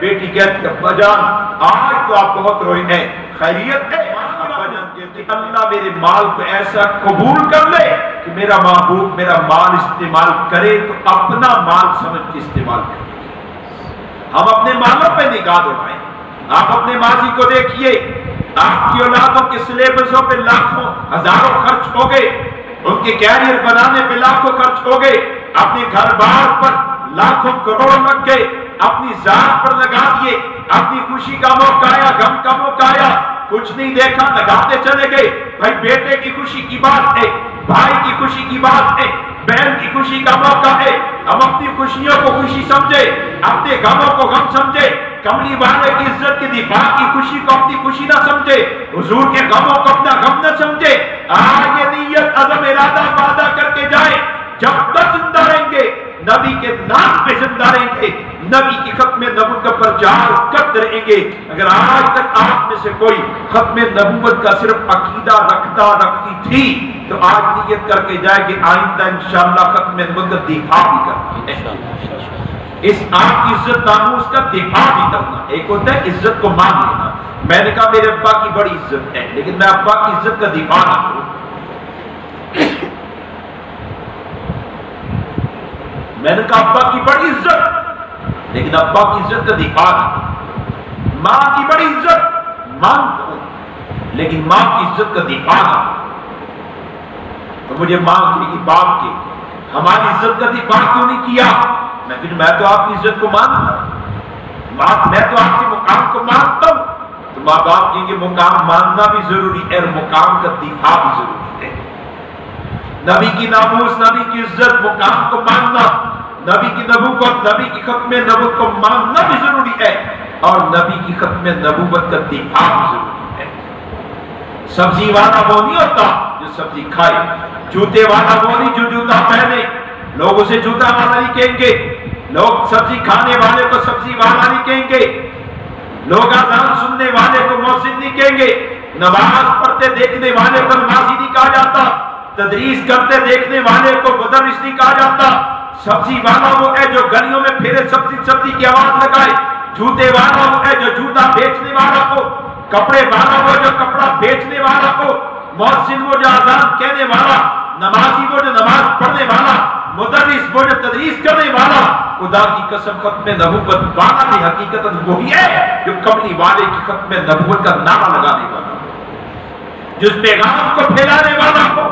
Speaker 5: بیٹی کہتی ابا جان آج تو آپ بہت روئے ہیں، خیریت ہے؟ ابا جان کہتے اللہ میرے مال کو ایسا قبول کر لے کہ میرا محبوب میرا مال استعمال کرے تو اپنا مال سمجھ کے استعمال کرے۔ ہم اپنے مالوں پہ نگاہ دوڑائیں۔ آپ اپنے ماضی کو دیکھیے، آپ کی اولادوں کے سلیبسوں پہ لاکھوں ہزاروں خرچ ہو گئے، ان کے کیریئر بنانے پہ لاکھوں خرچ ہو گئے، اپنے گھر بار پر لاکھوں کروڑ لگ گئے، اپنی ذات پر لگا دیے، اپنی خوشی کا موقع آیا غم کا موقع آیا کچھ نہیں دیکھا لگاتے چلے گئے۔ بھائی بیٹے کی خوشی کی بات ہے، بھائی کی خوشی کی بات ہے، بہن کی خوشی کا موقع ہے، ہم اپنی خوشیوں کو خوشی سمجھے، اپنے غموں کو غم سمجھے، کملی والے کی عزت کے دفاع کی خوشی کو اپنی خوشی نہ سمجھے، حضور کے غموں کو اپنا غم نہ سمجھے۔ آج یہ نیت عزم ارادہ وعدہ کر کے جائے جب تک زندہ رہیں گے نبی کے نام پہ زندہ رہیں گے، نبی کی ختم نبوت کا پرچار کرتے رہیں گے۔ اگر آج تک آپ میں سے کوئی ختم نبوت کا صرف عقیدہ رکھتی تھی تو آج نیت کر کے جائے کہ آئندہ انشاءاللہ ختم نبوت کا دفاع بھی کرنا ہے، اس آپ کی عزت ناموس کا دفاع بھی کرنا۔ ایک ہوتا ہے عزت کو مان لینا، میں نے کہا میرے ابا کی بڑی عزت ہے لیکن میں ابا کی عزت کا دفاع نہ کروں، میں نے کہا ابا کی بڑی عزت لیکن ابا کی عزت کا دفاع نہ کروں، ماں کی بڑی عزت مانتا ہوں لیکن ماں کی عزت کا دفاع نہ کروں۔ تو مجھے ماں کی باپ کی ہماری عزت کا دفاع کیوں نہیں کیا؟ میں تو آپ کی عزت کو مانتا ہوں، میں تو آپ کے مقام کو مانتا ہوں۔ تو ماں باپ کہیں گے مقام ماننا بھی ضروری ہے اور مقام کا دفاع بھی ضروری ہے۔ نبی کی ناموس، نبی کی عزت، مقام کو ماننا، نبی کی نبوت، نبی کی ختم نبوت کو ماننا بھی ضروری ہے اور نبی کی ختم نبوت کا دفاع بھی ضروری ہے۔ سبزی والا وہ نہیں ہوتا جو سبزی کھائے، جوتے والا وہ نہیں جو جوتا پہنے، لوگ اسے جوتا والا نہیں کہیں گے، لوگ سبزی کھانے والے کو سبزی والا نہیں کہیں گے، لوگ اذان سننے والے کو مؤذن نہیں کہیں گے، نماز پڑھتے دیکھنے والے کو نمازی نہیں کہا جاتا، تدریس کرتے دیکھنے والے کو مدرس نہیں کہا جاتا۔ سبزی والا وہ ہے جو گلیوں میں پھرے سبزی کی آواز لگائے، جوتے والا وہ ہے جو جوتا بیچنے والا کو، کپڑے والا وہ جو کپڑا بیچنے والا کو، مؤذن وہ جو اذان کہنے والا، نمازی وہ جو نماز پڑھنے والا، مدرس وہ جو تدریس کرنے والا۔ خدا کی قسم ختم نبوت والا بھی حقیقت وہی ہے جو کملی والے کی ختم نبوت کا نعرہ لگانے والا، جس پیغام کو پھیلانے والا ہو۔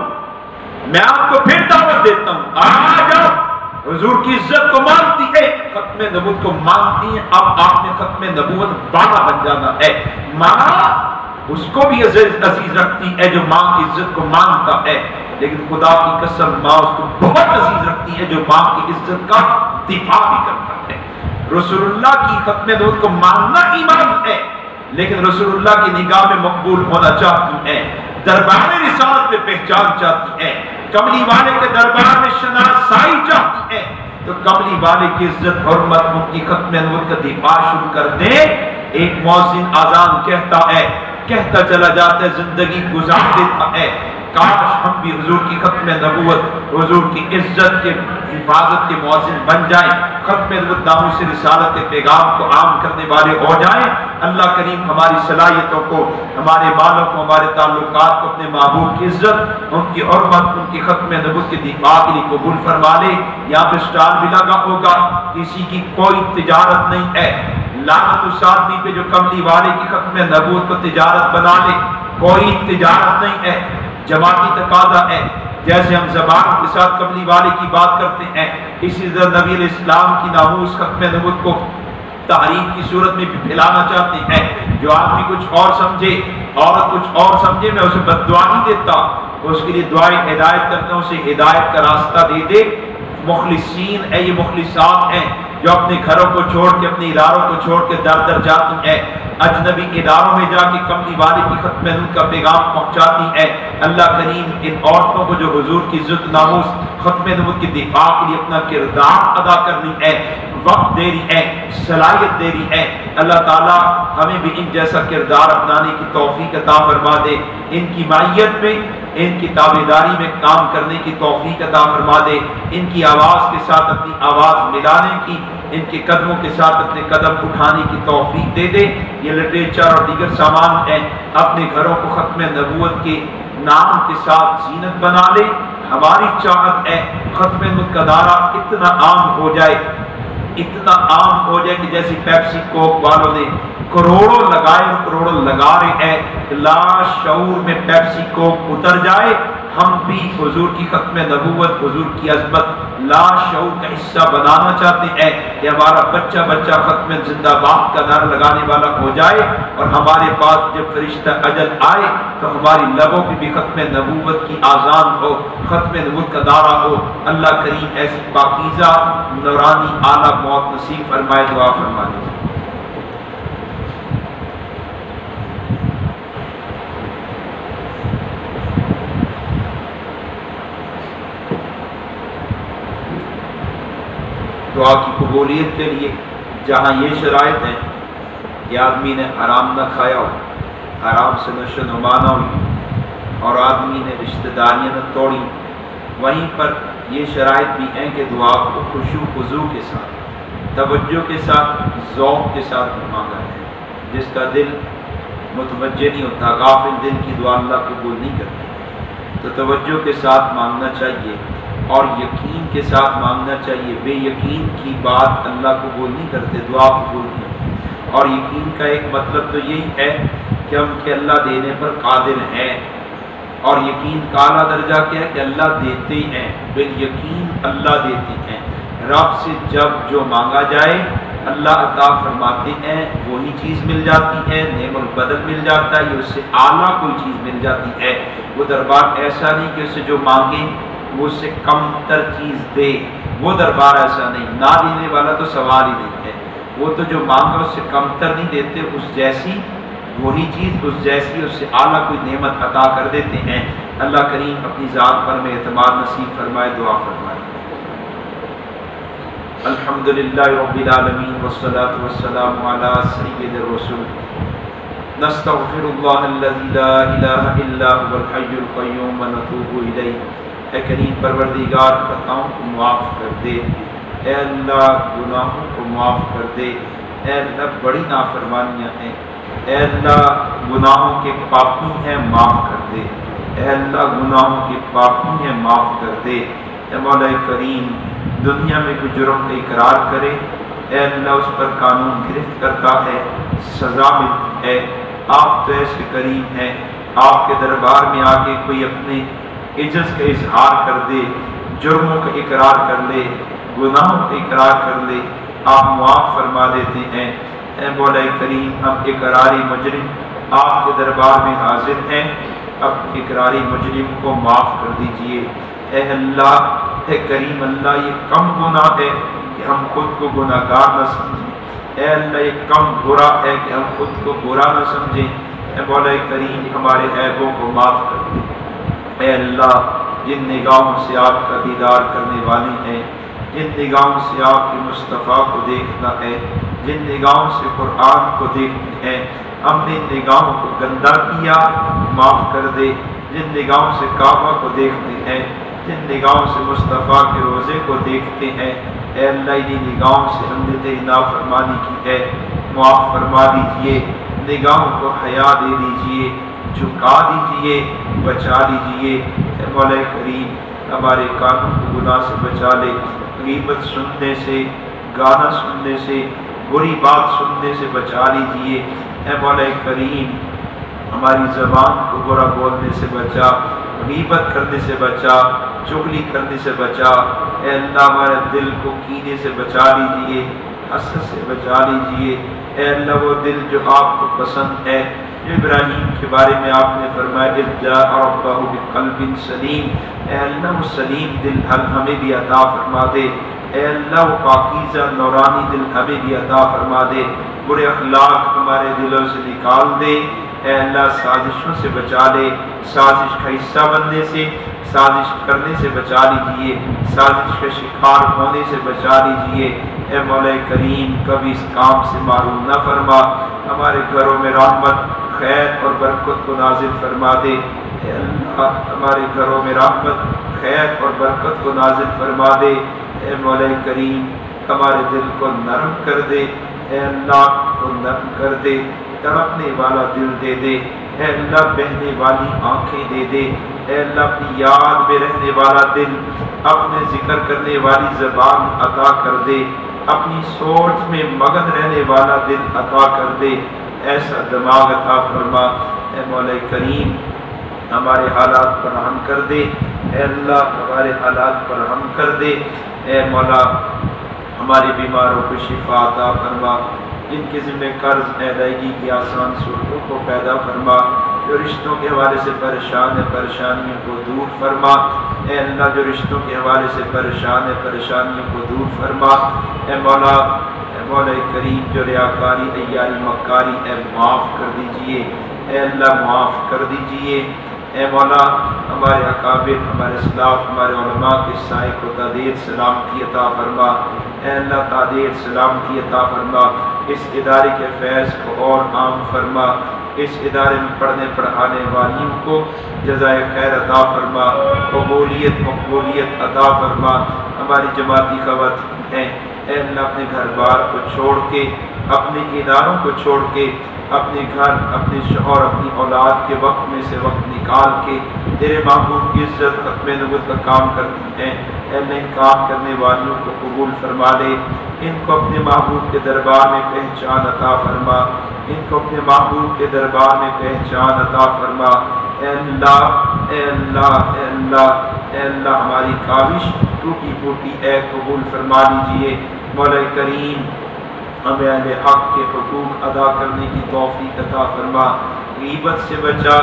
Speaker 5: میں آپ کو پھر دعوت دیتا ہوں، آج آپ حضور کی عزت کو مانتی ہے، ختم نبوت کو مانتی ہیں، اب آپ نے ختم نبوت والا بن جانا ہے۔ ماں اس کو بھی عزیز رکھتی ہے جو ماں کی عزت کو مانتا ہے، لیکن خدا کی قسم ماں اس کو بہت عزیز رکھتی ہے جو ماں کی عزت کا دفاع بھی کرتا ہے۔ رسول اللہ کی ختم نبوت کو ماننا ایمان ہے، لیکن رسول اللہ کی نگاہ میں مقبول ہونا چاہتی ہے، دربار رسالت میں پہچان چاہتی ہے، کملی والے کے دربار میں شناسائی چاہتی ہے، تو کملی والے کی عزت حرمت ان کی ختم نبوت کا دفاع شروع کر دیں۔ ایک مؤذن اذان کہتا ہے، کہتا چلا جاتا ہے، زندگی گزار دیتا ہے، کاش ہم بھی حضور کی ختم نبوت، حضور کی عزت کے حفاظت کے مؤذن بن جائیں، ختم نبوت ناموس رسالت کے پیغام کو عام کرنے والے ہو جائیں۔ اللہ کریم ہماری صلاحیتوں کو، ہمارے مالوں کو، ہمارے تعلقات کو اپنے محبوب کی عزت، ان کی حرمت، ان کی ختم نبوت کے دفاع کے لیے قبول فرما لے۔ یہاں پہ اسٹال بھی لگا ہوگا، کسی کی کوئی تجارت نہیں ہے، لعنت اس آدمی پہ جو کملی والے کی ختم نبوت کو تجارت بنا لے، کوئی تجارت نہیں ہے، جماعتی تقاضا ہے۔ جیسے ہم زبان کے ساتھ کملی والے کی بات کرتے ہیں، اسی طرح نبی علیہ السلام کی ناموس ختم نبوت کو تحریف کی صورت میں بھی پھیلانا چاہتے ہیں۔ جو آدمی کچھ اور سمجھے، عورت کچھ اور سمجھے، میں اسے بد دعا نہیں دیتا، اس کے لیے دعائیں ہدایت کرتا ہوں، اسے ہدایت کا راستہ دے دے۔ مخلصین ہے، یہ مخلصات ہیں جو اپنے گھروں کو چھوڑ کے، اپنے اداروں کو چھوڑ کے در در جاتی ہیں، اجنبی اداروں میں جا کے کملی والے کی ختم نبوت کا پیغام پہنچاتی ہے۔ اللہ کریم ان عورتوں کو جو حضور کی عزت ناموس ختم نبوت کے دفاع کے لیے اپنا کردار ادا کرنی ہے، وقت دے رہی ہے، صلاحیت دے رہی ہے۔ اللہ تعالیٰ ہمیں بھی ان جیسا کردار اپنانے کی توفیق عطا فرما دے، ان کی معیت میں، ان کی تابعداری میں کام کرنے کی توفیق عطا فرما دے، ان کی آواز کے ساتھ اپنی آواز ملانے کی، ان کے قدموں کے ساتھ اپنے قدم اٹھانے کی توفیق دے دے۔ یہ لٹریچر اور دیگر سامان ہیں، اپنے گھروں کو ختم نبوت کے نام کے ساتھ زینت بنا لے۔ ہماری چاہت ہے ختم نبوت کا دارہ اتنا عام ہو جائے، اتنا عام ہو جائے کہ جیسے پیپسی کوک والوں نے کروڑوں لگائے اور کروڑوں لگا رہے ہیں، لا شعور میں پیپسی کوک اتر جائے۔ ہم بھی حضور کی ختم نبوت، حضور کی عظمت لا شعور کا حصہ بنانا چاہتے ہیں کہ ہمارا بچہ بچہ ختم زندہ باد کا نعرہ لگانے والا ہو جائے، اور ہمارے پاس جب فرشتہ اجل آئے تو ہماری لبوں پہ بھی ختم نبوت کی آذان ہو، ختم نبوت کا نعرہ ہو۔ اللہ کریم ایسی پاکیزہ نورانی اعلیٰ موت نصیب فرمائے، دعا فرما دیجیے۔ دعا کی قبولیت کے لیے جہاں یہ شرائط ہیں کہ آدمی نے حرام نہ کھایا ہو، حرام سے نشو نما نہ ہوئی، اور آدمی نے رشتہ داریاں نہ توڑی، وہیں پر یہ شرائط بھی ہیں کہ دعا کو خشوع خضوع کے ساتھ، توجہ کے ساتھ، ذوق کے ساتھ مانگا ہے۔ جس کا دل متوجہ نہیں ہوتا، غافل دل کی دعا اللہ قبول نہیں کرتی، تو توجہ کے ساتھ مانگنا چاہیے اور یقین کے ساتھ مانگنا چاہیے۔ بے یقین کی بات اللہ قبول نہیں کرتے، دعا قبول نہیں ہوتی۔ اور یقین کا ایک مطلب تو یہی ہے کہ ہم کہ اللہ دینے پر قادر ہیں، اور یقین کا اعلیٰ درجہ کیا ہے کہ اللہ دیتے ہیں، بالیقین اللہ دیتے ہیں۔ رب سے جب جو مانگا جائے اللہ عطا فرماتے ہیں، وہی چیز مل جاتی ہے، نعم البدل مل جاتا ہے، یا اس سے اعلیٰ کوئی چیز مل جاتی ہے۔ وہ دربار ایسا نہیں کہ اس سے جو مانگے وہ اس سے کم تر چیز دے، وہ دربار ایسا نہیں، نہ دینے والا تو سوال ہی نہیں ہے۔ وہ تو جو مانگا اس سے کم تر نہیں دیتے، اس جیسی وہی چیز، اس جیسی اس سے اعلیٰ کوئی نعمت عطا کر دیتے ہیں۔ اللہ کریم اپنی ذات پر میں اعتماد نصیب فرمائے، دعا فرمائے۔ الحمدللہ رب العالمین والصلاة والسلام علی سید الرسول، نستغفر اللہ الذی لا الہ الا هو الحی القیوم ونتوب الیہ۔ اے کریم پروردگار، خطاؤں کو معاف کر دے، اے اللہ گناہوں کو معاف کر دے، اے اللہ بڑی نافرمانیاں ہیں، اے اللہ گناہوں کے پاپی ہیں، معاف کر دے، اے اللہ گناہوں کے پاپی ہیں، معاف کر دے۔ اے مولا کریم، دنیا میں کوئی جرم کا اقرار کرے، اے اللہ اس پر قانون گرفت کرتا ہے، سزا ملتی ہے۔ آپ تو ایسے کریم ہیں، آپ کے دربار میں آ کے کوئی اپنے عجز کا اظہار کر دے، جرموں کا اقرار کر لے، گناہوں کا اقرار کر لے، آپ معاف فرما دیتے ہیں۔ اے مولا کریم، ہم اقراری مجرم آپ کے دربار میں حاضر ہیں، اب اقراری مجرم کو معاف کر دیجئے۔ اے اللہ، اے کریم اللہ، یہ کم گناہ ہے کہ ہم خود کو گناہ گار نہ سمجھیں، اے اللہ یہ کم برا ہے کہ ہم خود کو برا نہ سمجھیں۔ اے مولا کریم، ہمارے عیبوں کو معاف کر دیں۔ اے اللہ، جن نگاہوں سے آپ کا دیدار کرنے والی ہیں، جن نگاہوں سے آپ کے مصطفیٰ کو دیکھنا ہے، جن نگاہوں سے قرآن کو دیکھتے ہیں، ہم نے ان نگاہوں کو گندہ کیا، معاف کر دے۔ جن نگاہوں سے کعبہ کو دیکھتے ہیں، جن نگاہوں سے مصطفیٰ کے روزے کو دیکھتے ہیں، اے اللہ انہی نگاہوں سے ہم نے تیری نافرمانی کی ہے، معاف فرما دیجئے۔ نگاہوں کو حیا دے دیجئے، جھکا دیجئے، بچا لیجئے۔ اے مولا کریم، ہمارے کانوں کو گناہ سے بچا لے، غیبت سننے سے، گانا سننے سے، بری بات سننے سے بچا لیجئے۔ اے مولا کریم، ہماری زبان کو برا بولنے سے بچا، غیبت کرنے سے بچا، چغلی کرنے سے بچا۔ اے اللہ، ہمارے دل کو کینے سے بچا لیجئے، حسد سے بچا لیجئے۔ اے اللہ، وہ دل جو آپ کو پسند ہے، جو ابراہیم کے بارے میں آپ نے فرمایا اذ جاء ربہ بقلب سلیم، اے اللہ وہ سلیم دل ہمیں بھی عطا فرما دے۔ اے اللہ وہ پاکیزہ نورانی دل ہمیں بھی عطا فرما دے، برے اخلاق ہمارے دلوں سے نکال دے۔
Speaker 4: اے اللہ سازشوں سے بچا لے، سازش کا حصہ بننے سے، سازش کرنے سے بچا لیجئے، سازش کا شکار ہونے سے بچا لیجئے۔ اے مولا کریم کبھی اس کام سے معروم نہ فرما، ہمارے گھروں میں رحمت، خیر اور برکت کو نازل فرما دے۔ اے اللہ ہمارے گھروں میں رحمت، خیر اور برکت کو نازل فرما دے۔ اے مولا کریم ہمارے دل کو نرم کر دے، اے اللہ کو نرم کر دے، تڑپنے والا دل دے دے، اے اللہ بہنے والی آنکھیں دے دے، اے اللہ اپنی یاد میں رہنے والا دل، اپنے ذکر کرنے والی زبان عطا کر دے، اپنی سوچ میں مگن رہنے والا دل عطا کر دے، ایسا دماغ عطا فرما۔ اے مولا کریم ہمارے حالات پر رحم کر دے، اے اللہ ہمارے حالات پر رحم کر دے۔ اے مولا ہمارے بیماروں کو شفا عطا فرما، جن کے ذمہ قرض ادائیگی کی آسان صورتوں کو پیدا فرما، جو رشتوں کے حوالے سے پریشان ہے پریشانیوں کو دور فرما۔ اے اللہ جو رشتوں کے حوالے سے پریشان ہے پریشانیوں کو دور فرما۔ اے مولا کریم جو ریاکاری عیاری مکاری اے معاف کر دیجئے، اے اللہ معاف کر دیجئے۔ اے مولا ہمارے اکابر، ہمارے اسلاف، ہمارے علماء کے سائے کو تعدیر سلامتی عطا فرما۔ اے اللہ تعدیر سلامتی عطا فرما، اس ادارے کے فیض کو اور عام فرما، اس ادارے میں پڑھنے پڑھانے والیوں کو جزائے خیر عطا فرما، قبولیت مقبولیت عطا فرما۔ ہماری جماعتی خواتین ہیں اے اللہ اپنے گھر بار کو چھوڑ کے، اپنے اداروں کو چھوڑ کے، اپنے گھر، اپنے شوہر، اپنی اولاد کے وقت میں سے وقت نکال کے تیرے محبوب کی عزت ختم نبوت کا کام کرتی ہیں۔ اے اللہ ان کام کرنے والیوں کو قبول فرما لے، ان کو اپنے محبوب کے دربار میں پہچان عطا فرما، ان کو اپنے محبوب کے دربار میں پہچان عطا فرما۔ اے اللہ اے اللہ اے اللہ اے اللہ ہماری کاوش ٹوٹی پھوٹی اے قبول فرما لیجئے۔ مولا کریم ہمیں اہل حق کے حقوق ادا کرنے کی توفیق عطا فرما، غیبت سے بچا،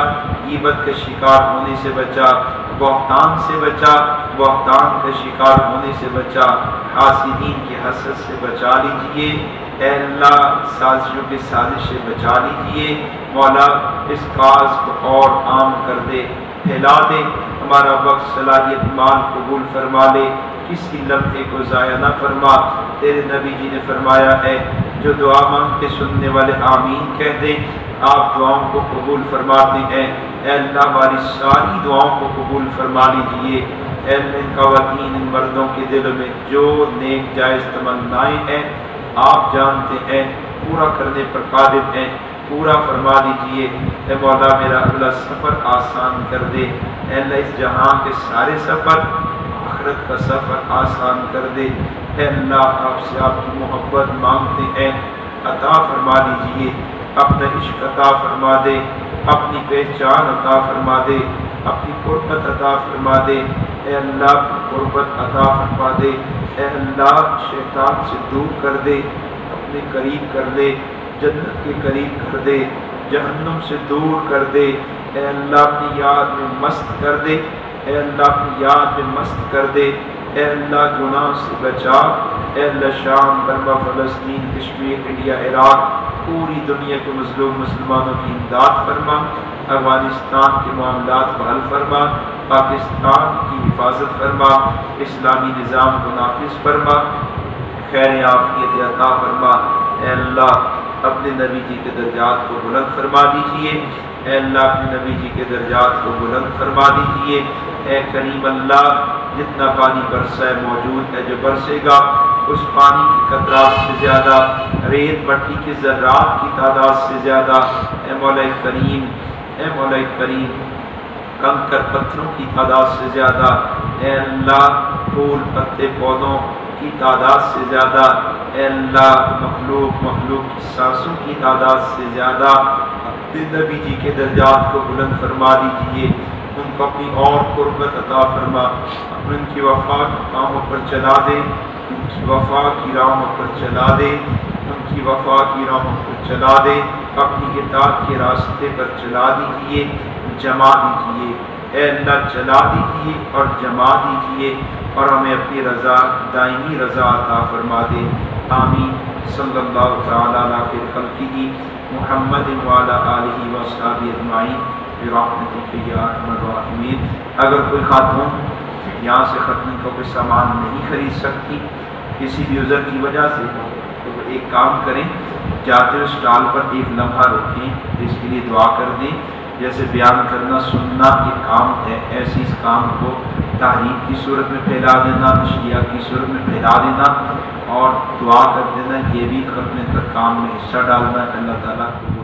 Speaker 4: غیبت کے شکار ہونے سے بچا، بہتان سے بچا، بہتان کا شکار ہونے سے بچا، حاسدین کی حسد سے بچا لیجئے۔ اے اللہ سازشوں کی سازش سے بچا لیجئے۔ مولا اس کاز کو اور عام کر دے، پھیلا دے، ہمارا وقت صلاحیت مال قبول فرما لے، کسی لمحے کو ضائع نہ فرما۔ تیرے نبی جی نے فرمایا ہے جو دعا مانگ کے سننے والے آمین کہہ دیں، آپ دعاؤں کو قبول فرماتے ہیں۔ اے اللہ ہماری ساری دعاؤں کو قبول فرما لیجئے۔ اے اللہ ان خواتین ان مردوں کے دلوں میں جو نیک جائز تمنائیں ہیں آپ جانتے ہیں، پورا کرنے پر قادر ہیں، پورا فرما دیجئے۔ اے مولا میرا اگلا سفر آسان کر دے، اے اللہ اس جہاں کے سارے سفر، آخرت کا سفر آسان کر دے۔ اے اللہ آپ سے آپ کی محبت مانگتے ہیں، عطا فرما دیجئے، اپنا عشق عطا فرما دے، اپنی پہچان عطا فرما دے، اپنی قربت عطا فرما دے۔ اے اللہ اپنی قربت عطا فرما دے۔ اے اللہ شیطان سے دور کر دے، اپنے قریب کر دے، جنت کے قریب کر دے، جہنم سے دور کر دے۔ اے اللہ اپنی یاد میں مست کر دے، اے اللہ اپنی یاد میں مست کر دے۔ اے اللہ گناہ سے بچا، اے اللہ شام، برما، فلسطین، کشمیر، انڈیا، عراق، پوری دنیا کے مظلوم مسلمانوں کی امداد فرما، افغانستان کے معاملات کو حل فرما، پاکستان کی حفاظت فرما، اسلامی نظام کو نافذ فرما، خیر عافیت عطا فرما۔ اے اللہ اپنے نبی جی کے درجات کو بلند فرما دیجئے، اے اللہ اپنے نبی جی کے درجات کو بلند فرما دیجئے۔ اے کریم اللہ جتنا پانی برسا ہے موجود ہے، جو برسے گا اس پانی کی قطرات سے زیادہ، ریت مٹی کے ذرات کی تعداد سے زیادہ، اے مولا کریم، اے مولا کریم کنکر پتھروں کی تعداد سے زیادہ، اے اللہ پھول پتے پودوں کی تعداد سے زیادہ، اے اللہ مخلوق کی سانسوں کی تعداد سے زیادہ اپنے نبی جی کے درجات کو بلند فرما دیجئے، ان کو اپنی اور قربت عطا فرما، ان کی وفا کی راہوں پر چلا دے، ان کی وفا کی راہوں پر چلا دے، ان کی وفا کی راہوں پر چلا دے، اپنی اطاعت کے راستے پر چلا دیجئے، جما دیجئے۔ اے اللہ چلا دیجئے اور جما دیجئے۔ اور ہمیں اپنی رضا دائمی رضا عطا فرما دے. آمین. صلی اللہ تعالی علی خیر خلقہ محمد وعلی آلہ وصحبہ اجمعین برحمتک یا ارحم الراحمین. اگر کوئی خاتون یہاں سے ختم کا کوئی سامان نہیں خرید سکتی کسی بھی عذر کی وجہ سے، تو ایک کام کریں، جاتے ہوئے اسٹال پر ایک لمحہ رکھیں، اس کے لیے دعا کر دیں. جیسے بیان کرنا سننا ایک کام ہے، ایسے اس کام کو تحریک کی صورت میں پھیلا دینا، تشریح کی صورت میں پھیلا دینا اور دعا کر دینا، یہ بھی ختم کا کام میں حصہ ڈالنا. اللہ تعالیٰ کو